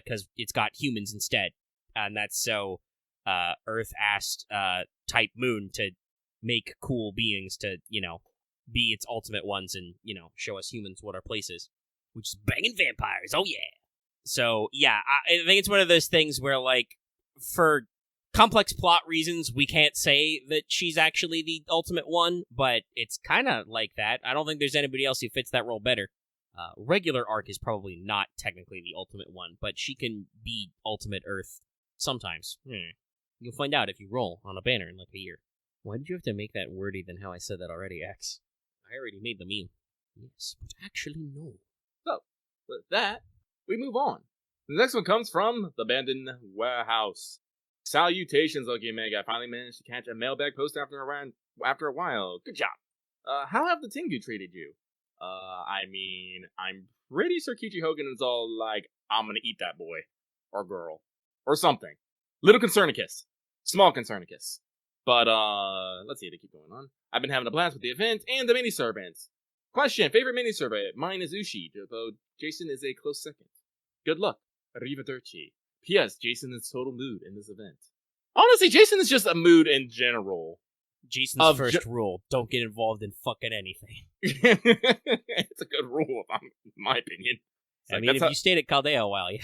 because it's got humans instead. And that's so Earth asked type Moon to make cool beings to, be its ultimate ones and, show us humans what our place is. Which is banging vampires, oh yeah! So, yeah, I think it's one of those things where, for complex plot reasons, we can't say that she's actually the ultimate one, but it's kind of like that. I don't think there's anybody else who fits that role better. Regular Arc is probably not technically the ultimate one, but she can be Ultimate Earth sometimes. You'll find out if you roll on a banner in a year. Why did you have to make that wordy than how I said that already, X? I already made the meme. Yes, but actually no. So, with that, we move on. The next one comes from The Abandoned Warehouse. Salutations, Lucky and Mega. I finally managed to catch a mailbag post after a while. Good job. How have the Tengu treated you? I'm pretty sure Kichi Hogan is all like, I'm gonna eat that boy. Or girl. Or something. Little Concernicus. Small Concernicus. But, let's see, to keep going on. I've been having a blast with the event and the mini-servants. Question, favorite mini-servant? Mine is Ushi, though Jason is a close second. Good luck. Arrivederci. P.S. Jason is total mood in this event. Honestly, Jason is just a mood in general. Jason's first rule, don't get involved in fucking anything. It's a good rule, in my opinion. If you stayed at Caldea a while, yeah.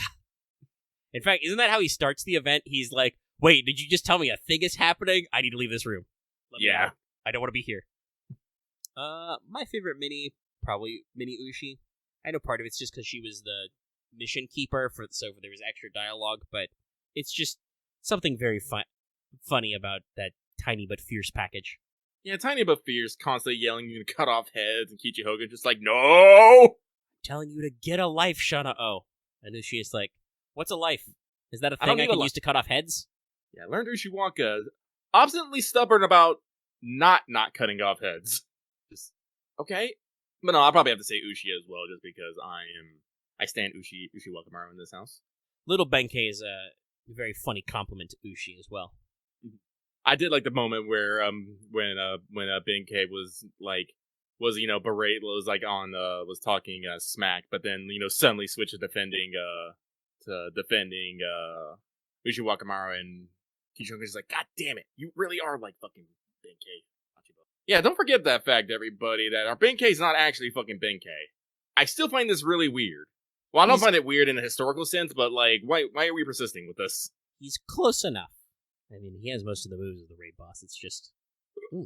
In fact, isn't that how he starts the event? He's like, wait, did you just tell me a thing is happening? I need to leave this room. Let me out. I don't want to be here. My favorite mini, probably Mini Ushi. I know part of it's just because she was the mission keeper, so there was extra dialogue, but it's just something very funny about that tiny but fierce package. Yeah, tiny but fierce, constantly yelling you to cut off heads, and Kichi Hogan just like, no! Telling you to get a life, Shana. Oh. And Ushi is like, what's a life? Is that a thing I can use to cut off heads? Yeah, I learned Ushiwaka. Obstinately stubborn about not cutting off heads. Just, okay. But no, I'll probably have to say Ushi as well, just because I am I stand Ushi Wakamaru in this house. Little Benkei is a very funny compliment to Ushi as well. I did like the moment where when Benkei was was talking smack, but then suddenly switched to defending Ushi Wakamaru, and Kishimoto's like, God damn it, you really are like fucking Benkei. Yeah, don't forget that fact, everybody, that our Benkei's not actually fucking Benkei. I still find this really weird. Well, I don't find it weird in a historical sense, but like, why are we persisting with this? He's close enough. I mean, he has most of the moves of the raid boss. It's just,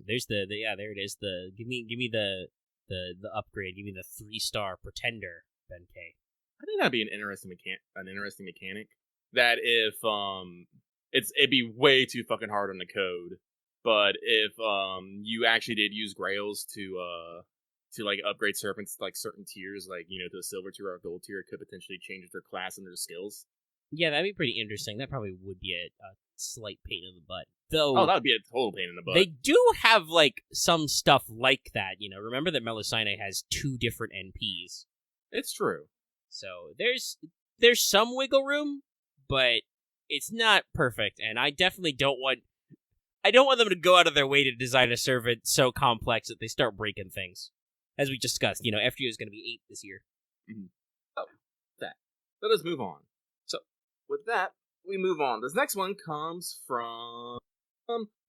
there's there it is. Give me the upgrade. Give me the 3-star pretender Benkei. I think that'd be an interesting mechanic. That if it'd be way too fucking hard on the code, but if you actually did use Grails to like upgrade serpents to like certain tiers, like to the silver tier or gold tier, it could potentially change their class and their skills. Yeah, that'd be pretty interesting. That probably would be a slight pain in the butt. Though, that would be a total pain in the butt. They do have like some stuff like that. Remember that Melusine has 2 different NPs. It's true. So there's some wiggle room, but it's not perfect. And I definitely don't want them to go out of their way to design a servant so complex that they start breaking things. As we discussed, FGO is going to be 8 this year. Mm-hmm. Oh, that. Let us move on. So, with that, we move on. This next one comes from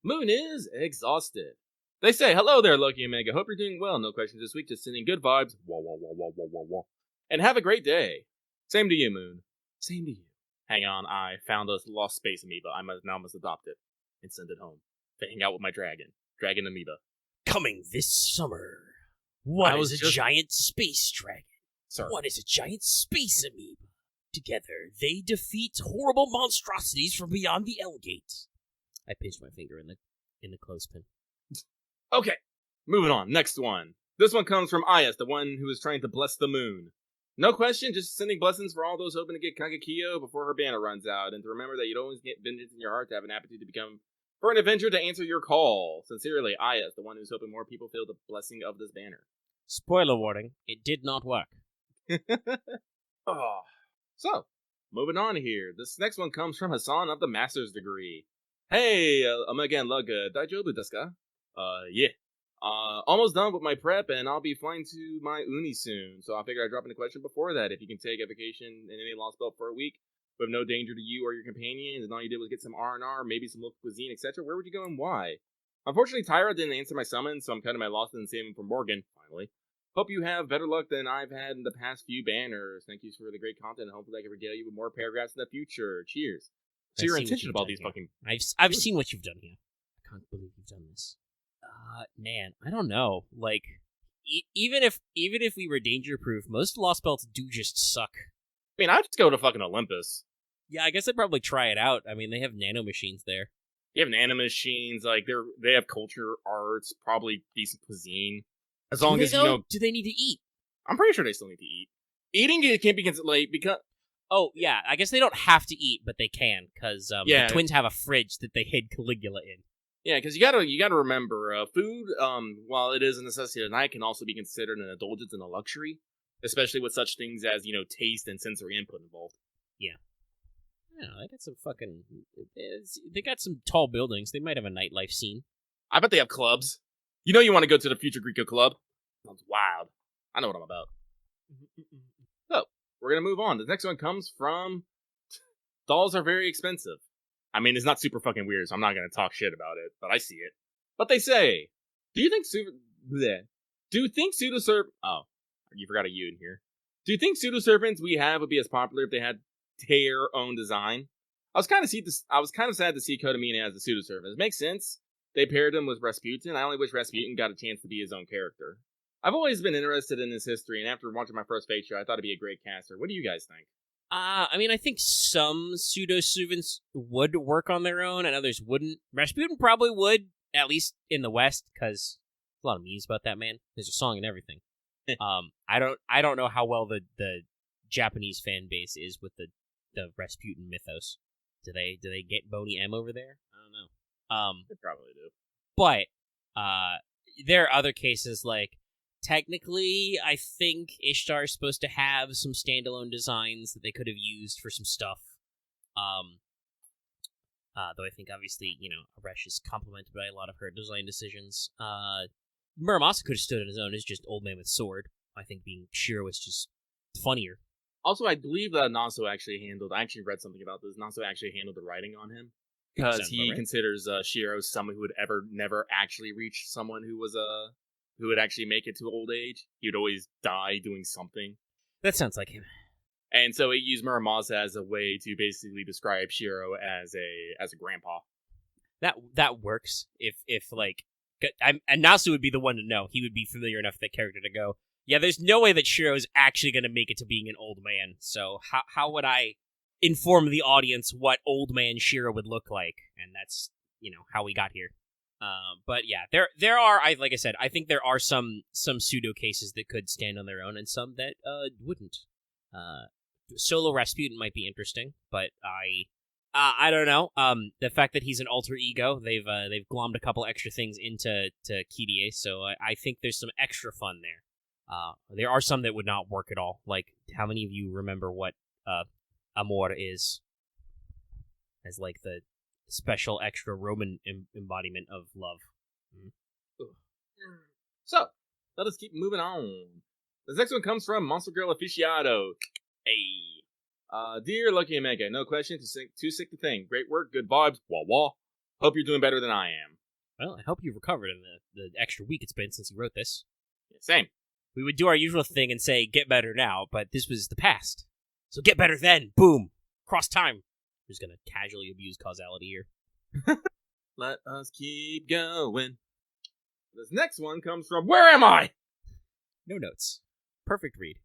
Moon is Exhausted. They say, hello there, Loki and Mega. Hope you're doing well. No questions this week, just sending good vibes. Wah, wah, wah, wah, wah, wah, wah. And have a great day. Same to you, Moon. Same to you. Hang on, I found a lost space amoeba. I must adopt it and send it home to hang out with my dragon amoeba. Coming this summer. What is a giant space dragon? Sir. What is a giant space amoeba? Together, they defeat horrible monstrosities from beyond the L-Gate. I pinched my finger in the clothespin. Okay, moving on. Next one. This one comes from Ayas, the one who is trying to bless the moon. No question, just sending blessings for all those hoping to get Kagekyo before her banner runs out, and to remember that you don't always get vengeance in your heart to have an aptitude to become for an adventure to answer your call. Sincerely, Ayas, the one who's hoping more people feel the blessing of this banner. Spoiler warning, it did not work. Oh. So, moving on here. This next one comes from Hassan of the Master's Degree. Hey, again, Lugga, daijoubu desu ka? Yeah. Almost done with my prep, and I'll be flying to my uni soon, so I figured I'd drop in a question before that. If you can take a vacation in any Lostbelt for a week, with no danger to you or your companions, and all you did was get some R&R, maybe some local cuisine, etc., where would you go and why? Unfortunately, Tyra didn't answer my summons, so I'm cutting my losses and saving for Morgan, finally. Hope you have better luck than I've had in the past few banners. Thank you for the great content, and hopefully I can regale you with more paragraphs in the future. Cheers. So your intention about these fucking... I've seen what you've done here. I can't believe you've done this. Man, I don't know. Like, even if we were danger-proof, most Lostbelts do just suck. I mean, I'd just go to fucking Olympus. Yeah, I guess I'd probably try it out. I mean, they have nanomachines there. You have nanomachines, like, they have culture, arts, probably decent cuisine. As long as, do they need to eat? I'm pretty sure they still need to eat. Eating it can't be considered, like, because... Oh, yeah, I guess they don't have to eat, but they can, because the twins have a fridge that they hid Caligula in. Yeah, because you gotta remember, food, while it is a necessity tonight, can also be considered an indulgence and a luxury, especially with such things as, taste and sensory input involved. Yeah. I don't know, they got some fucking... They got some tall buildings. They might have a nightlife scene. I bet they have clubs. You want to go to the Future Greco Club? Sounds wild. I know what I'm about. So, we're going to move on. The next one comes from... Dolls are very expensive. I mean, it's not super fucking weird, so I'm not going to talk shit about it, but I see it. But they say, do you think pseudo-serpents... Oh, you forgot a U in here. Do you think pseudo-serpents we have would be as popular if they had their own design? I was kind of sad to see Kotomina as the pseudo-serpent. It makes sense. They paired him with Rasputin. I only wish Rasputin got a chance to be his own character. I've always been interested in his history, and after watching my first Fate show, I thought it'd be a great caster. What do you guys think? I mean, I think some pseudo-servants would work on their own, and others wouldn't. Rasputin probably would, at least in the West, because there's a lot of memes about that man. There's a song and everything. I don't know how well the Japanese fan base is with the Rasputin mythos. Do they get Boney M over there? I don't know. They probably do. But there are other cases like technically, I think Ishtar is supposed to have some standalone designs that they could have used for some stuff. Though I think, obviously, Aresh is complemented by a lot of her design decisions. Muramasa could have stood on his own as just old man with sword. I think being Shiro was just funnier. Also, I believe that Naso actually I actually read something about this. Naso actually handled the writing on him. Because he considers Shiro someone who would never actually reach someone who would actually make it to old age. He would always die doing something. That sounds like him. And so he used Muramasa as a way to basically describe Shiro as a grandpa. That works. If and Nasu would be the one to know. He would be familiar enough with that character to go, yeah, there's no way that Shiro is actually going to make it to being an old man. So how would I inform the audience what old man Shiro would look like? And that's, how we got here. But yeah, there are, like I said, I think there are some pseudo cases that could stand on their own and some that wouldn't. Solo Rasputin might be interesting, but I don't know. The fact that he's an alter ego, they've glommed a couple extra things into Kirie, so I think there's some extra fun there. There are some that would not work at all. Like, how many of you remember what Amor is? As like the special extra Roman embodiment of love. Mm-hmm. So, let us keep moving on. This next one comes from Monster Girl Aficionado. Hey. Dear Lucky Omega, no question, too sick to think. Great work, good vibes, wah wah. Hope you're doing better than I am. Well, I hope you've recovered in the extra week it's been since you wrote this. Yeah, same. We would do our usual thing and say, get better now, but this was the past. So get better then. Boom. Cross time. I'm just gonna casually abuse causality here. Let us keep going. This next one comes from, where am I? No notes. Perfect read.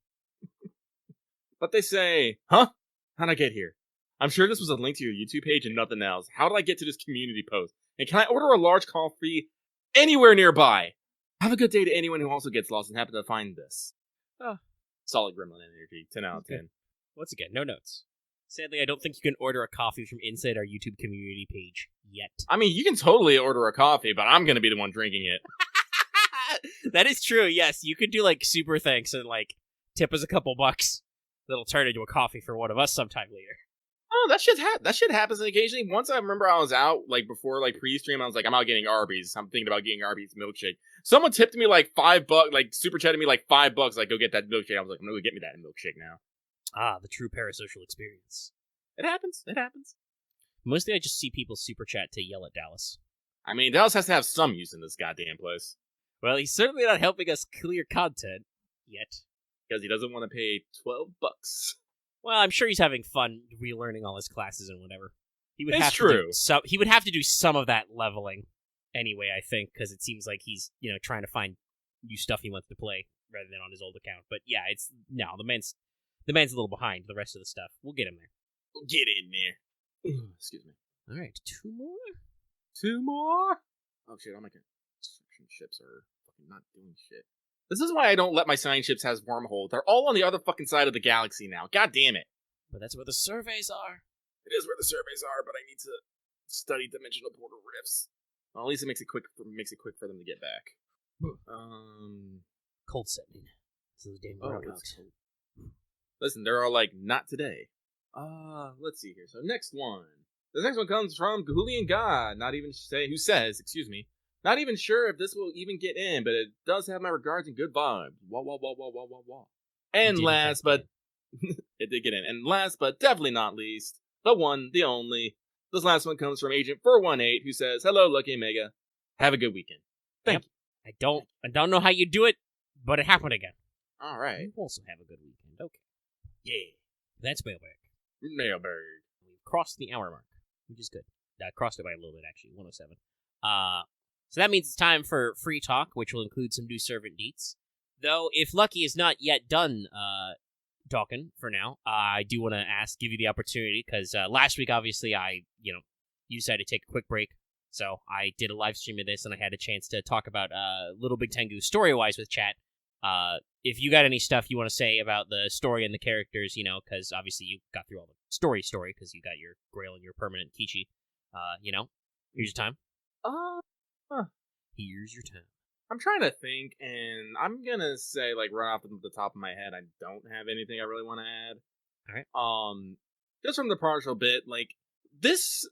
But they say, huh? How'd I get here? I'm sure this was a link to your YouTube page and nothing else. How did I get to this community post? And can I order a large coffee anywhere nearby? Have a good day to anyone who also gets lost and happen to find this. Solid Gremlin energy. 10 out of 10. Once again, no notes. Sadly, I don't think you can order a coffee from inside our YouTube community page yet. I mean, you can totally order a coffee, but I'm going to be the one drinking it. That is true, yes. You could do, super thanks and, tip us a couple bucks. That'll turn into a coffee for one of us sometime later. Oh, that shit happens occasionally. Once I remember I was out, before, pre-stream, I was like, I'm out getting Arby's. I'm thinking about getting Arby's milkshake. Someone tipped me, $5, super chatted me, $5, go get that milkshake. I was like, I'm gonna go get me that milkshake now. Ah, the true parasocial experience. It happens. Mostly I just see people super chat to yell at Dallas. I mean, Dallas has to have some use in this goddamn place. Well, he's certainly not helping us clear content yet. Because he doesn't want to pay $12. Well, I'm sure he's having fun relearning all his classes and whatever. It's true. He would have to do some of that leveling anyway, I think, because it seems like he's, trying to find new stuff he wants to play rather than on his old account. But yeah, the man's a little behind the rest of the stuff. We'll get him there. We'll get in there. Excuse me. All right, 2 more? 2 more? Oh shit, all my construction ships are fucking not doing shit. This is why I don't let my sign ships have wormholes. They're all on the other fucking side of the galaxy now. God damn it. But that's where the surveys are. It is where the surveys are, but I need to study dimensional portal rifts. Well, at least it makes it quick for them to get back. Cold setting. So the damn groundhogs. Listen, they're all like, not today. Let's see here. So next one. This next one comes from Gahulian God, who says, not even sure if this will even get in, but it does have my regards and good vibes. Wah, wah, wah, wah, wah, wah, wah. And last, but... it did get in. And last, but definitely not least, the one, the only. This last one comes from Agent 418, who says, hello, Lucky Omega. Have a good weekend. Thank you. I don't know how you do it, but it happened again. All right. You also have a good weekend. Okay. Yeah. That's Mailbag. Mailbag. We've crossed the hour mark, which is good. Crossed it by a little bit, actually. 107. So that means it's time for free talk, which will include some new servant deets. Though, if Lucky is not yet done talking for now, I do want to give you the opportunity, because last week, obviously, you decided to take a quick break. So I did a live stream of this, and I had a chance to talk about Little Big Tengu story-wise with chat. If you got any stuff you want to say about the story and the characters, because obviously you got through all the story, because you got your Grail and your permanent Kichi, here's your time. Here's your time. I'm trying to think, and I'm gonna say, like, right off the top of my head, I don't have anything I really want to add. All right. Just from the partial bit, like, this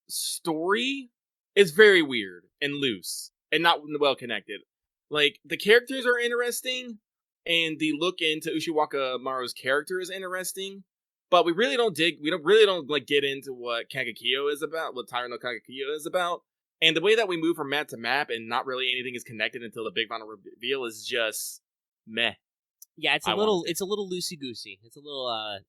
story is very weird and loose and not well connected. Like, the characters are interesting, and the look into Ushiwaka Maru's character is interesting, but we don't like get into what Kagakiyo is about, what Taira no Kagakiyo is about. And the way that we move from map to map and not really anything is connected until the big final reveal is just meh. Yeah, it's a little loosey goosey. It's a little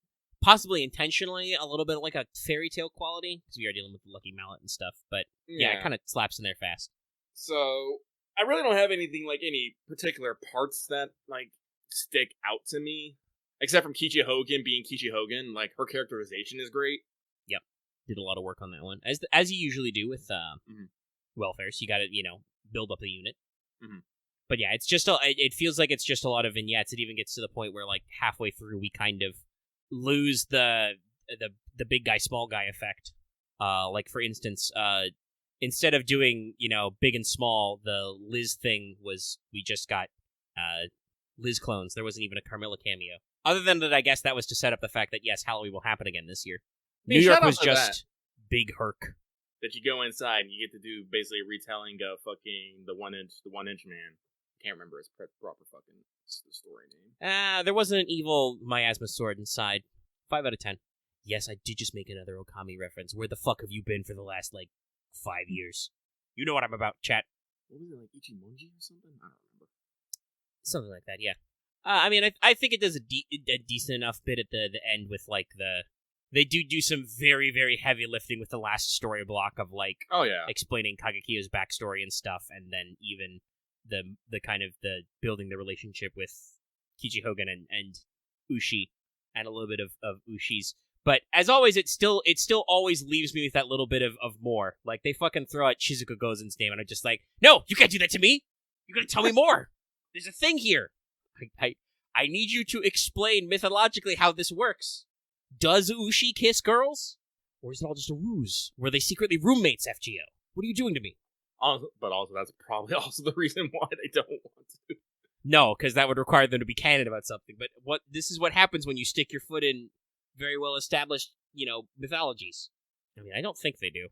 possibly intentionally a little bit like a fairy tale quality because we are dealing with the Lucky Mallet and stuff. But yeah, it kind of slaps in there fast. So I really don't have anything like any particular parts that like stick out to me, except from Kichi Hogan being Kichi Hogan. Like, her characterization is great. Yep, did a lot of work on that one, as you usually do with welfares. You got to build up a unit. Mm-hmm. But yeah, it's just it feels like it's just a lot of vignettes. It even gets to the point where like halfway through we kind of lose the big guy small guy effect. Like for instance, instead of doing big and small, the Liz thing was we just got Liz clones. There wasn't even a Carmilla cameo. Other than that, I guess that was to set up the fact that yes, Halloween will happen again this year. New York was just big herc. That you go inside and you get to do basically a retelling of fucking the one inch man. Can't remember his proper fucking story name. There wasn't an evil miasma sword inside. 5 out of 10. Yes, I did just make another Okami reference. Where the fuck have you been for the last 5 years? You know what I'm about, chat. What was it, like Ichimonji or something? I don't remember. Something like that, yeah. I mean, I think it does a decent enough bit at the end with they do some very, very heavy lifting with the last story block of explaining Kagakiyo's backstory and stuff, and then even the kind of the building the relationship with Kichi Hogan and Ushi, and a little bit of Ushi's. But as always, it still always leaves me with that little bit of more. Like, they fucking throw out Shizuka Gozen's name, and I'm just like, no, you can't do that to me. You're gonna tell me more. There's a thing here. I need you to explain mythologically how this works. Does Ushi kiss girls? Or is it all just a ruse? Were they secretly roommates, FGO? What are you doing to me? But also, that's probably also the reason why they don't want to. No, because that would require them to be canon about something. But this is what happens when you stick your foot in very well-established, mythologies. I mean, I don't think they do,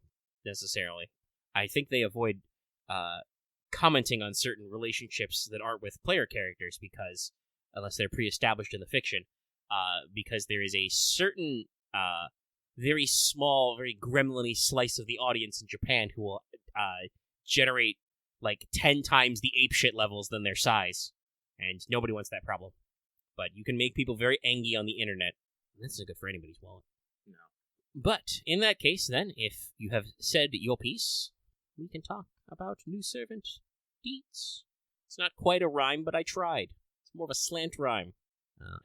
necessarily. I think they avoid commenting on certain relationships that aren't with player characters because, unless they're pre-established in the fiction, because there is a certain very small, very gremlin-y slice of the audience in Japan who will generate 10 times the apeshit levels than their size, and nobody wants that problem. But you can make people very angry on the internet, and that's not good for anybody's wallet. No. But in that case, then, if you have said your piece, we can talk about New Servant Deeds. It's not quite a rhyme, but I tried. It's more of a slant rhyme.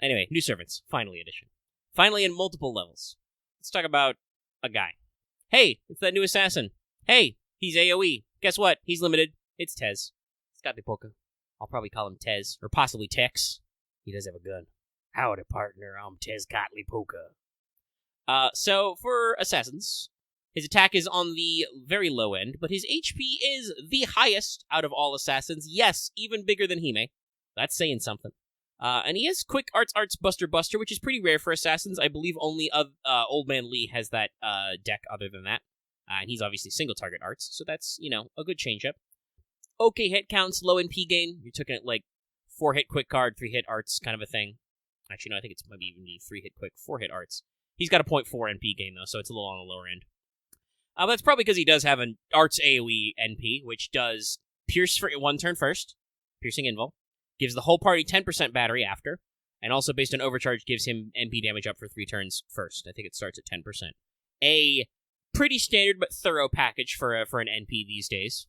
Anyway, New Servants, Finally edition. Finally in multiple levels. Let's talk about a guy. Hey, it's that new assassin. Hey, he's AoE. Guess what? He's limited. It's Tez. Tezcatlipoca. I'll probably call him Tez, or possibly Tex. He does have a gun. Howdy, partner. I'm Tezcatlipoca. So, for assassins, his attack is on the very low end, but his HP is the highest out of all assassins. Yes, even bigger than Hime. That's saying something. And he has quick arts, buster, which is pretty rare for assassins. I believe only Old Man Lee has that deck other than that. And he's obviously single target arts, so that's, a good change up. Okay hit counts, low NP gain. You're looking at 4 hit quick card, 3 hit arts kind of a thing. Actually, no, I think it's maybe even the 3 hit quick, 4 hit arts. He's got a 0.4 NP gain though, so it's a little on the lower end. But that's probably because he does have an arts AoE NP, which does pierce for 1 turn first, piercing invul. Gives the whole party 10% battery after, and also based on overcharge gives him MP damage up for 3 turns first. I think it starts at 10%. A pretty standard but thorough package for an NP these days.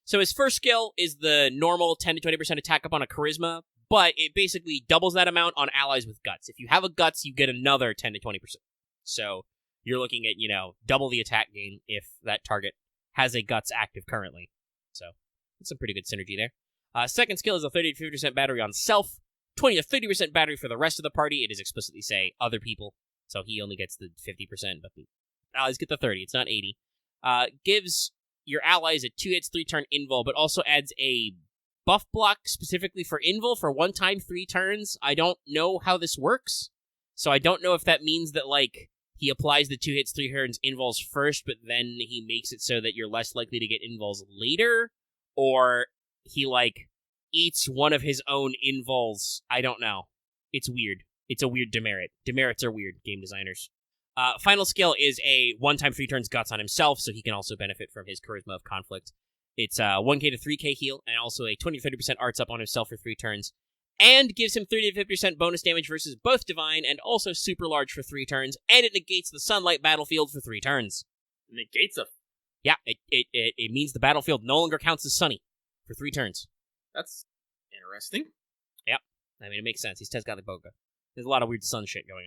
So his first skill is the normal 10 to 20% attack up on a charisma, but it basically doubles that amount on allies with guts. If you have a guts, you get another 10 to 20%. So you're looking at, double the attack gain if that target has a guts active currently. So that's some pretty good synergy there. Second skill is a 30 to 50% battery on self, 20 to 30% battery for the rest of the party. It is explicitly say other people, so he only gets the 50%, but the allies get the 30. It's not 80. Gives your allies a 2 hits, 3 turn invul, but also adds a buff block specifically for Invul for 1 time 3 turns. I don't know how this works, so I don't know if that means that, like, he applies the 2 hits 3 turns Invuls first, but then he makes it so that you're less likely to get Invuls later, or he, like, eats one of his own Invuls. I don't know. It's weird. It's a weird demerit. Demerits are weird, game designers. Final skill is a 1 time 3 turns Guts on himself, so he can also benefit from his Charisma of Conflict. It's a 1k to 3k heal, and also a 20-30% arts up on himself for 3 turns, and gives him 30-50% bonus damage versus both Divine and also Super Large for 3 turns, and it negates the Sunlight battlefield for 3 turns. Negates a... Yeah, it means the battlefield no longer counts as sunny for 3 turns. That's interesting. Yep. I mean, it makes sense. He's Tezcatlipoca. There's a lot of weird sun shit going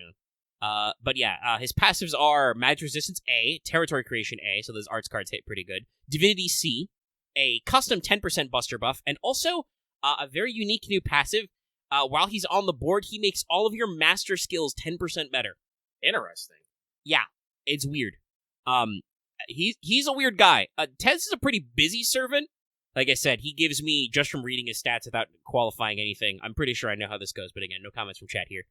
on. But yeah, his passives are Magic Resistance A, Territory Creation A, so those arts cards hit pretty good, Divinity C, a custom 10% buster buff, and also a very unique new passive. While he's on the board, he makes all of your master skills 10% better. Interesting. Yeah, it's weird. He's a weird guy. Tez is a pretty busy servant. Like I said, he gives me, just from reading his stats without qualifying anything, I'm pretty sure I know how this goes, but again, no comments from chat here.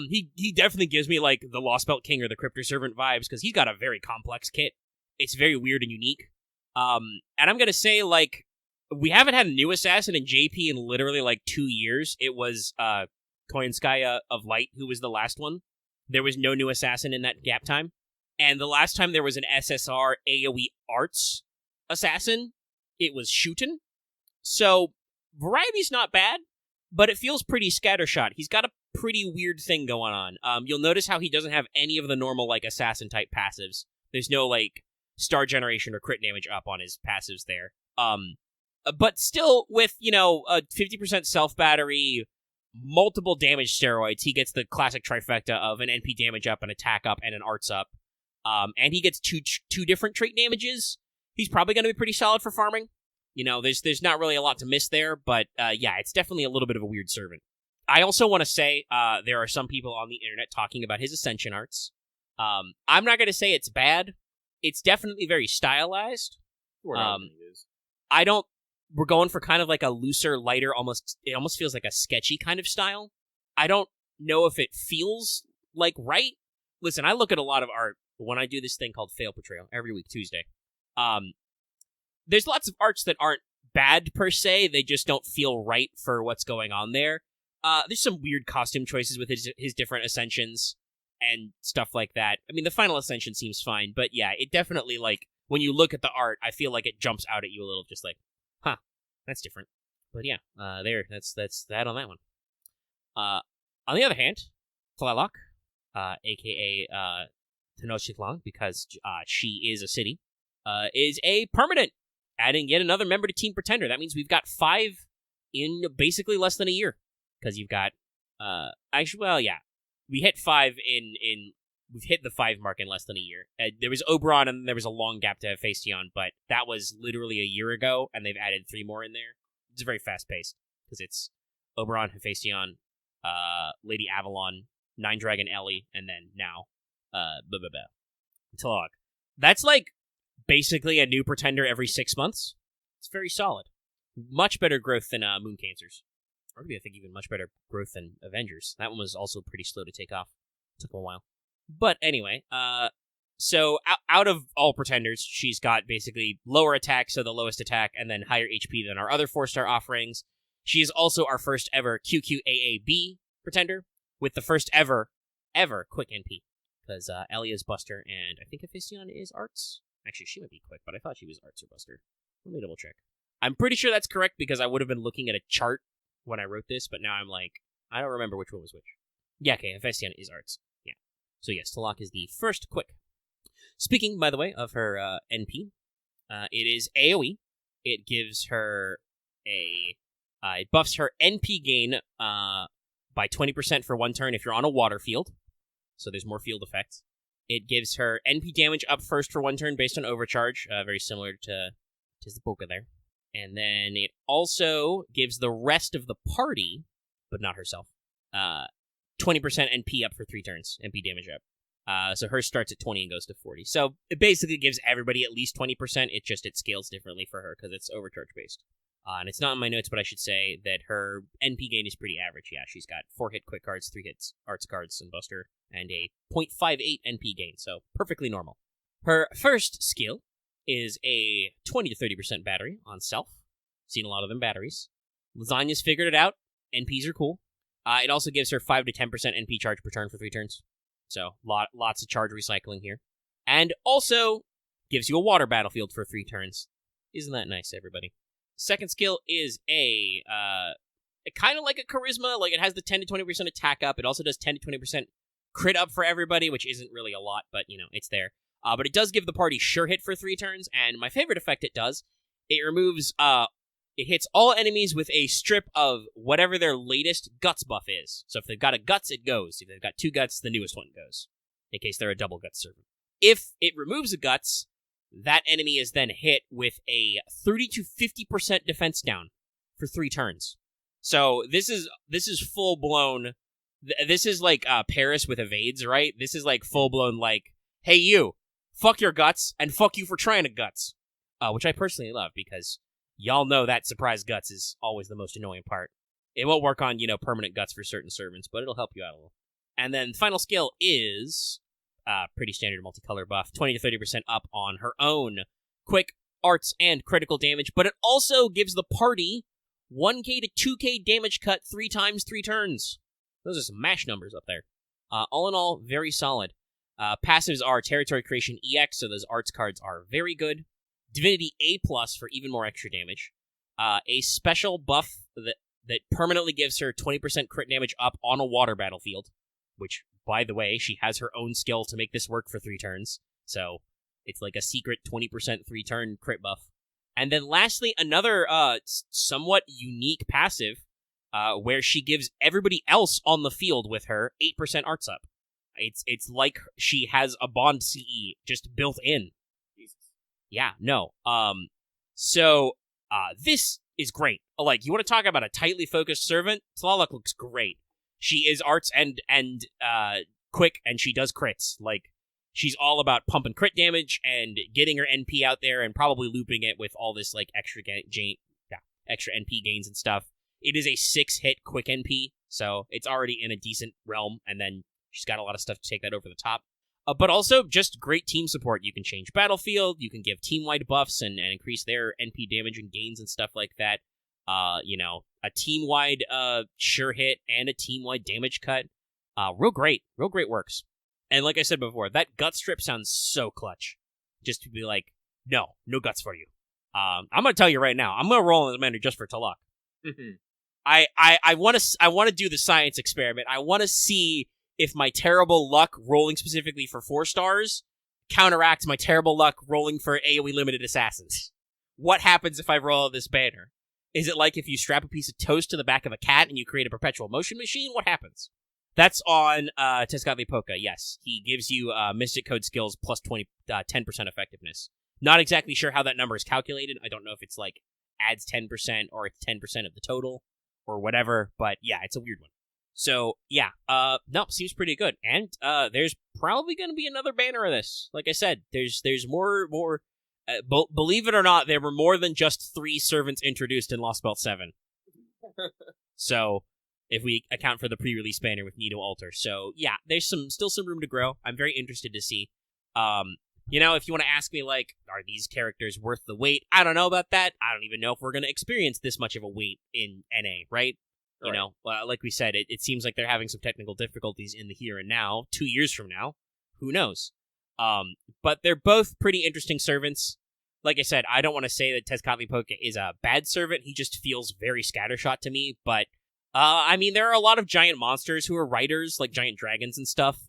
He definitely gives me, like, the Lostbelt King or the Cryptor Servant vibes, because he's got a very complex kit. It's very weird and unique. And I'm gonna say, like, we haven't had a new assassin in JP in literally, like, 2 years. It was, Koyanskaya of Light, who was the last one. There was no new assassin in that gap time. And the last time there was an SSR AoE Arts assassin, it was Shootin'. So, variety's not bad, but it feels pretty scattershot. He's got a pretty weird thing going on. You'll notice how he doesn't have any of the normal, like, assassin-type passives. There's no, like, star generation or crit damage up on his passives there. But still, with, you know, a 50% self-battery, multiple damage steroids, he gets the classic trifecta of an NP damage up, an attack up, and an arts up. And he gets two different trait damages. He's probably going to be pretty solid for farming. You know, there's not really a lot to miss there, but yeah, it's definitely a little bit of a weird servant. I also want to say there are some people on the internet talking about his Ascension arts. I'm not going to say it's bad. It's definitely very stylized. We're going for kind of like a looser, lighter, it almost feels like a sketchy kind of style. I don't know if it feels like right. Listen, I look at a lot of art when I do this thing called Fail Portrayal every week, Tuesday. There's lots of arts that aren't bad per se, they just don't feel right for what's going on there. There's some weird costume choices with his different ascensions and stuff like that. I mean, the final ascension seems fine, but yeah, it definitely, like, when you look at the art, I feel like it jumps out at you a little, just like, huh, that's different. But yeah, that's that on that one. On the other hand, Tlaloc, aka Tenochtitlan, because she is a city, is a permanent, adding yet another member to Team Pretender. That means we've got 5 in basically less than a year. Because you've got, we hit 5 we've hit the 5 mark in less than a year. There was Oberon, and there was a long gap to Hephaestion, but that was literally a year ago, and they've added 3 more in there. It's very fast-paced, because it's Oberon, Hephaestion, Lady Avalon, Nine Dragon Ellie, and then now, Tlaloc. That's like basically a new Pretender every 6 months. It's very solid. Much better growth than Moon Cancers. Or maybe I think even much better growth than Avengers. That one was also pretty slow to take off. Took a while. But anyway, so out of all Pretenders, she's got basically lower attack, so the lowest attack, and then higher HP than our other 4-star offerings. She is also our first ever QQAAB Pretender, with the first ever quick NP. Because Ellie is Buster, and I think Hephaestion is Arts. Actually, she might be quick, but I thought she was Arts or Buster. Let me double check. I'm pretty sure that's correct, because I would have been looking at a chart when I wrote this, but now I'm like, I don't remember which one was which. Yeah, okay, Hephaestion is Arts. Yeah. So yes, Tlaloc is the first quick. Speaking, by the way, of her NP, it is AoE. It gives her it buffs her NP gain by 20% for 1 turn if you're on a water field. So there's more field effects. It gives her NP damage up first for 1 turn based on overcharge, very similar to Tezcatlipoca there. And then it also gives the rest of the party, but not herself, 20% NP up for 3 turns, NP damage up. So hers starts at 20 and goes to 40. So it basically gives everybody at least 20%, it scales differently for her because it's overcharge based. And it's not in my notes, but I should say that her NP gain is pretty average. Yeah, she's got 4 hit quick cards, 3 hits arts cards and buster, and a 0.58 NP gain, so perfectly normal. Her first skill is a 20 to 30% battery on self. Seen a lot of them batteries. Lasagna's figured it out. NPs are cool. It also gives her 5 to 10% NP charge per turn for 3 turns. So lots of charge recycling here. And also gives you a water battlefield for 3 turns. Isn't that nice, everybody? Second skill is a kind of like a charisma. Like, it has the 10 to 20% attack up. It also does 10 to 20% crit up for everybody, which isn't really a lot, but, it's there. But it does give the party sure hit for 3 turns, and my favorite effect it does, it removes, it hits all enemies with a strip of whatever their latest guts buff is. So if they've got a guts, it goes. If they've got 2 guts, the newest one goes, in case they're a double guts servant. If it removes a guts, that enemy is then hit with a 30 to 50% defense down for 3 turns. So this is full-blown, this is like Paris with evades, right? This is like full-blown like, hey you, fuck your guts, and fuck you for trying to guts. Which I personally love, because y'all know that surprise guts is always the most annoying part. It won't work on, permanent guts for certain servants, but it'll help you out a little. And then final skill is pretty standard multicolor buff, 20 to 30% up on her own quick, arts, and critical damage, but it also gives the party 1k to 2k damage cut 3 times 3 turns. Those are some mash numbers up there. All in all, very solid. Passives are Territory Creation EX, so those arts cards are very good. Divinity A+ for even more extra damage. A special buff that permanently gives her 20% crit damage up on a water battlefield, which, by the way, she has her own skill to make this work for 3 turns, so it's like a secret 20% 3-turn crit buff. And then lastly, another somewhat unique passive, where she gives everybody else on the field with her 8% arts up. It's like she has a Bond CE just built in. Jesus. Yeah, no. So this is great. Like, you want to talk about a tightly focused servant? Tlaloc looks great. She is arts and quick, and she does crits. Like, she's all about pumping crit damage and getting her NP out there and probably looping it with all this, like, extra NP gains and stuff. It is a 6-hit quick NP, so it's already in a decent realm, and then she's got a lot of stuff to take that over the top. But also, just great team support. You can change battlefield, you can give team-wide buffs and increase their NP damage and gains and stuff like that. A team-wide sure hit and a team-wide damage cut. Real great works. And like I said before, that gut strip sounds so clutch. Just to be like, no guts for you. I'm gonna tell you right now, I'm gonna roll in the commander just for Tlaloc. I want to do the science experiment. I want to see if my terrible luck rolling specifically for 4 stars counteracts my terrible luck rolling for AoE limited assassins. What happens if I roll this banner? Is it like if you strap a piece of toast to the back of a cat and you create a perpetual motion machine? What happens? That's on Tezcatlipoca, yes. He gives you Mystic Code skills plus 10% effectiveness. Not exactly sure how that number is calculated. I don't know if it's like adds 10% or it's 10% of the total or whatever, but yeah, it's a weird one. So, yeah, no, seems pretty good. And there's probably going to be another banner of this. Like I said, there's more believe it or not, there were more than just 3 servants introduced in Lostbelt 7. So, if we account for the pre-release banner with Nido Altar. So, yeah, there's still some room to grow. I'm very interested to see. If you want to ask me, like, are these characters worth the wait? I don't know about that. I don't even know if we're going to experience this much of a wait in NA, right? Like we said, it seems like they're having some technical difficulties in the here and now. 2 years from now, who knows? But they're both pretty interesting servants. Like I said, I don't want to say that Tezcatlipoca is a bad servant. He just feels very scattershot to me. But, there are a lot of giant monsters who are riders, like giant dragons and stuff,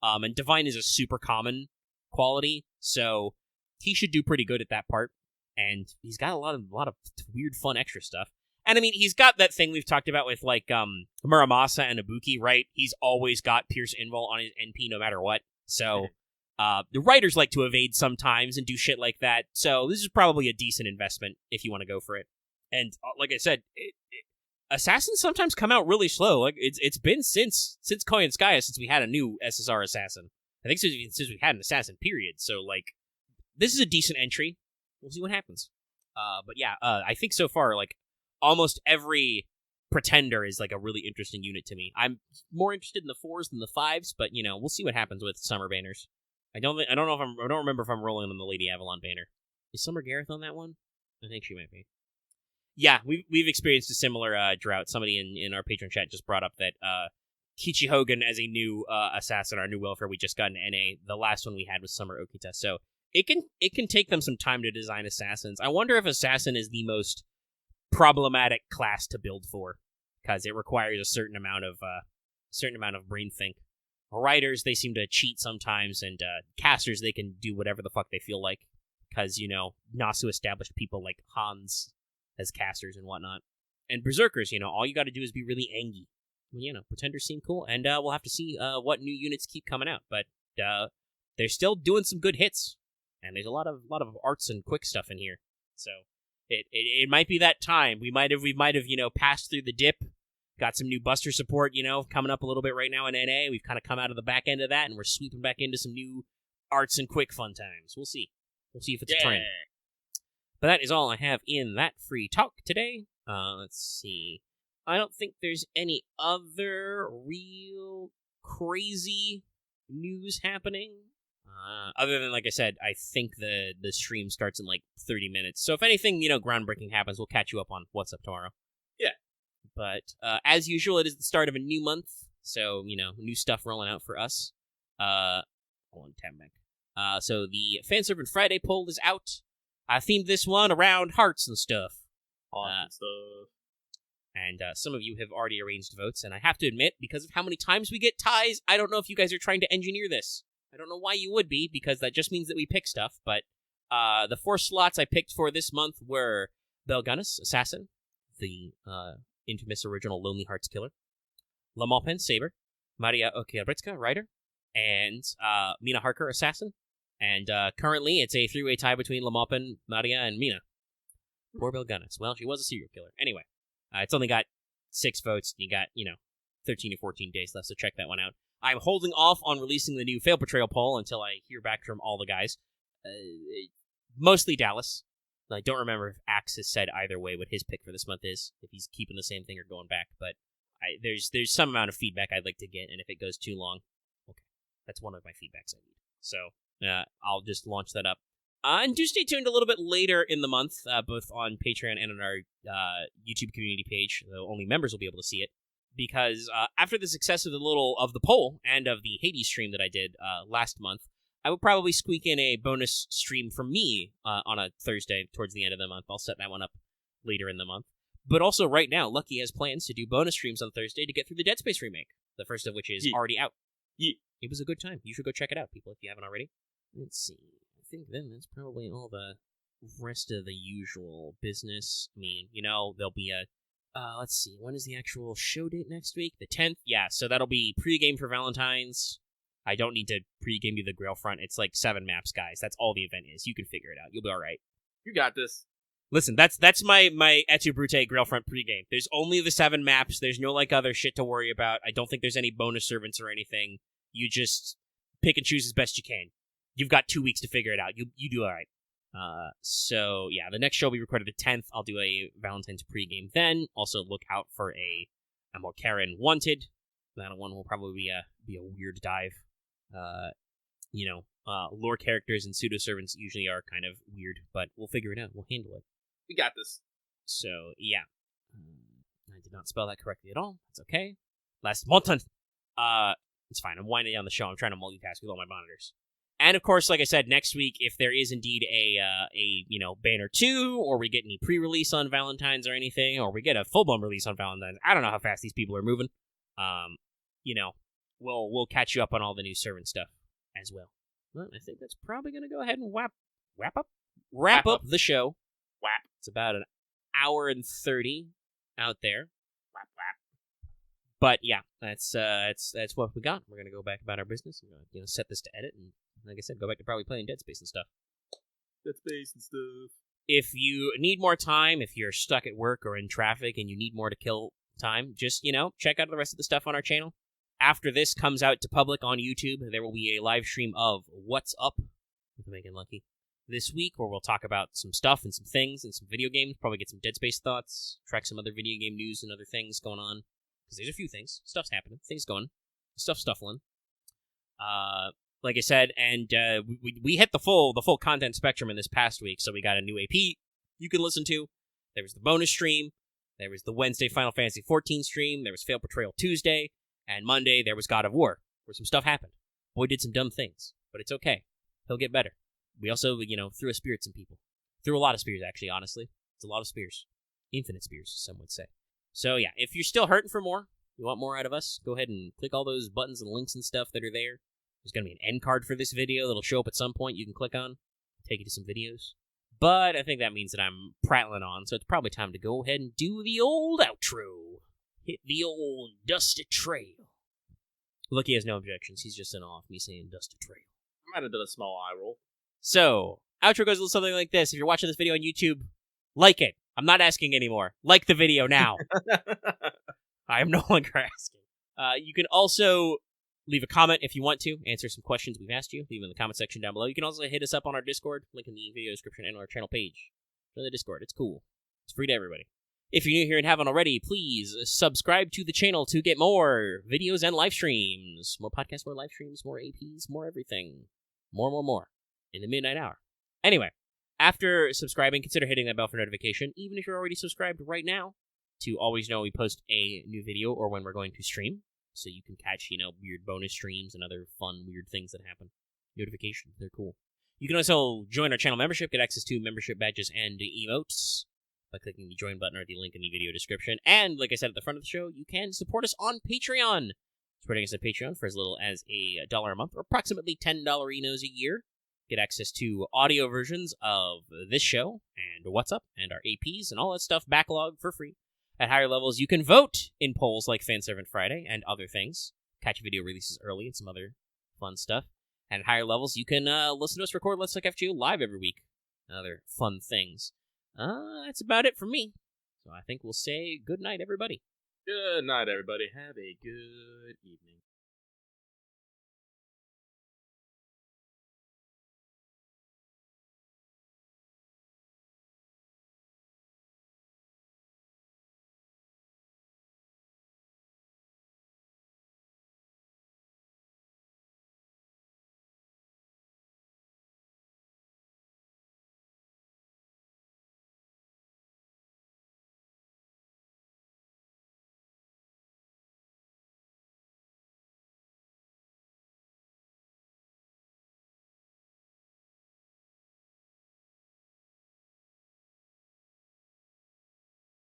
and Divine is a super common quality, so he should do pretty good at that part. And he's got a lot of weird, fun extra stuff. And he's got that thing we've talked about with, like, Muramasa and Ibuki, right? He's always got Pierce Invul on his NP no matter what. So, the writers like to evade sometimes and do shit like that. So, this is probably a decent investment if you want to go for it. And, like I said, Assassins sometimes come out really slow. Like, it's been since Koyanskaya since we had a new SSR Assassin. I think since we had an Assassin, period. So, like, this is a decent entry. We'll see what happens. But yeah, I think so far, like, almost every pretender is, like, a really interesting unit to me. I'm more interested in the 4s than the 5s, but, you know, we'll see what happens with Summer banners. I don't remember if I'm rolling on the Lady Avalon banner. Is Summer Gareth on that one? I think she might be. Yeah, we've experienced a similar drought. Somebody in our Patreon chat just brought up that Kichi Hogan as a new assassin, our new welfare we just got in NA. The last one we had was Summer Okita, so it can take them some time to design assassins. I wonder if assassin is the most problematic class to build for, because it requires a certain amount of brain think. Writers, they seem to cheat sometimes, and casters, they can do whatever the fuck they feel like, because, you know, Nasu established people like Hans as casters and whatnot. And Berserkers, you know, all you gotta do is be really angry. You know, Pretenders seem cool, and we'll have to see what new units keep coming out, but they're still doing some good hits, and there's a lot of arts and quick stuff in here, so it might be that time. We might have, you know, passed through the dip, got some new Buster support, you know, coming up a little bit right now in NA. We've kind of come out of the back end of that, and we're sweeping back into some new arts and quick fun times. We'll see if it's a trend. But that is all I have in that free talk today. Let's see. I don't think there's any other real crazy news happening. Other than, like I said, I think the stream starts in like 30 minutes. So if anything, you know, groundbreaking happens, we'll catch you up on what's up tomorrow. Yeah. But as usual, it is the start of a new month. So, you know, new stuff rolling out for us. Hold on, tab back. So the Fanservant Friday poll is out. I themed this one around hearts and stuff. And some of you have already arranged votes, and I have to admit, because of how many times we get ties, I don't know if you guys are trying to engineer this. I don't know why you would be, because that just means that we pick stuff, but the 4 slots I picked for this month were Belgunus, Assassin, the infamous original Lonely Hearts killer, Lamalpen, Saber, Maria Okiabritska, Rider, and Mina Harker, Assassin. And currently, it's a 3-way tie between Lamalpen, Maria, and Mina. Poor Belgunus. Well, she was a serial killer. Anyway, it's only got 6 votes. You got, 13 or 14 days left, so check that one out. I'm holding off on releasing the new Fail Portrayal poll until I hear back from all the guys. Mostly Dallas. I don't remember if Axe has said either way what his pick for this month is, if he's keeping the same thing or going back, but there's some amount of feedback I'd like to get, and if it goes too long, okay, that's one of my feedbacks I need. So I'll just launch that up. And do stay tuned a little bit later in the month, both on Patreon and on our YouTube community page, though only members will be able to see it, because after the success of the poll and of the Hades stream that I did last month, I will probably squeak in a bonus stream from me on a Thursday towards the end of the month. I'll set that one up later in the month. But also right now, Lucky has plans to do bonus streams on Thursday to get through the Dead Space remake, the first of which is already out. Yeah. It was a good time. You should go check it out, people, if you haven't already. Let's see. I think then that's probably all the rest of the usual business. I mean, there'll be let's see, when is the actual show date next week? The 10th? Yeah, so that'll be pregame for Valentine's. I don't need to pregame you the Grail Front. It's like 7 maps, guys. That's all the event is. You can figure it out. You'll be all right. You got this. Listen, that's my Etu Brute Grail Front pregame. There's only the 7 maps. There's no other shit to worry about. I don't think there's any bonus servants or anything. You just pick and choose as best you can. You've got 2 weeks to figure it out. You do all right. So yeah, the next show will be recorded the 10th. I'll do a Valentine's pregame then. Also look out for a more Karen Wanted. That one will probably be a weird dive. Lore characters and pseudo servants usually are kind of weird, but we'll figure it out. We'll handle it. We got this. So yeah, I did not spell that correctly at all. That's okay. Last month. It's fine. I'm winding down the show. I'm trying to multitask with all my monitors. And of course, like I said, next week, if there is indeed a Banner 2, or we get any pre-release on Valentine's or anything, or we get a full-blown release on Valentine's, I don't know how fast these people are moving. We'll catch you up on all the new servant stuff as well. Well, I think that's probably going to go ahead and wrap up the show. It's about an hour and 30 out there. But yeah, that's what we got. We're gonna go back about our business. We're gonna set this to edit, and like I said, go back to probably playing Dead Space and stuff. If you need more time, if you're stuck at work or in traffic and you need more to kill time, just check out the rest of the stuff on our channel. After this comes out to public on YouTube, there will be a live stream of What's Up with Megan Lucky. this week, where we'll talk about some stuff and some things and some video games, probably get some Dead Space thoughts, track some other video game news and other things going on, because there's a few things. Stuff's happening. Things going. Stuff's stuffling. Like I said, and we hit the full content spectrum in this past week, so we got a new AP you can listen to. There was the bonus stream. There was the Wednesday Final Fantasy XIV stream. There was Failed Portrayal Tuesday. And Monday, there was God of War, where some stuff happened. Boy did some dumb things, but it's okay. He'll get better. We also, threw a spear at some people. Threw a lot of spears, actually, honestly. It's a lot of spears. Infinite spears, some would say. So, yeah, if you're still hurting for more, you want more out of us, go ahead and click all those buttons and links and stuff that are there. There's going to be an end card for this video that'll show up at some point you can click on. Take you to some videos. But I think that means that I'm prattling on, so it's probably time to go ahead and do the old outro. Hit the old dusty trail. Look, he has no objections. He's just in awe of me saying dusty trail. I might have done a small eye roll. So, outro goes a little something like this. If you're watching this video on YouTube, like it. I'm not asking anymore. Like the video now. I am no longer asking. You can also leave a comment if you want to, answer some questions we've asked you. Leave them in the comment section down below. You can also hit us up on our Discord, link in the video description and our channel page. Join the Discord. It's cool. It's free to everybody. If you're new here and haven't already, please subscribe to the channel to get more videos and live streams. More podcasts, more live streams, more APs, more everything. More. In the midnight hour. Anyway, after subscribing, consider hitting that bell for notification, even if you're already subscribed right now, to always know when we post a new video or when we're going to stream. So you can catch, weird bonus streams and other fun, weird things that happen. Notifications, they're cool. You can also join our channel membership, get access to membership badges and emotes by clicking the join button or the link in the video description. And, like I said at the front of the show, you can support us on Patreon. Supporting us on Patreon for as little as $1 a month, or approximately $10 enos a year. Get access to audio versions of this show, and What's Up, and our APs, and all that stuff backlog for free. At higher levels, you can vote in polls like Fanservant Friday and other things. Catch video releases early and some other fun stuff. And at higher levels, you can listen to us record Let's Talk FGO live every week. And other fun things. That's about it for me. So I think we'll say good night, everybody. Good night, everybody. Have a good evening.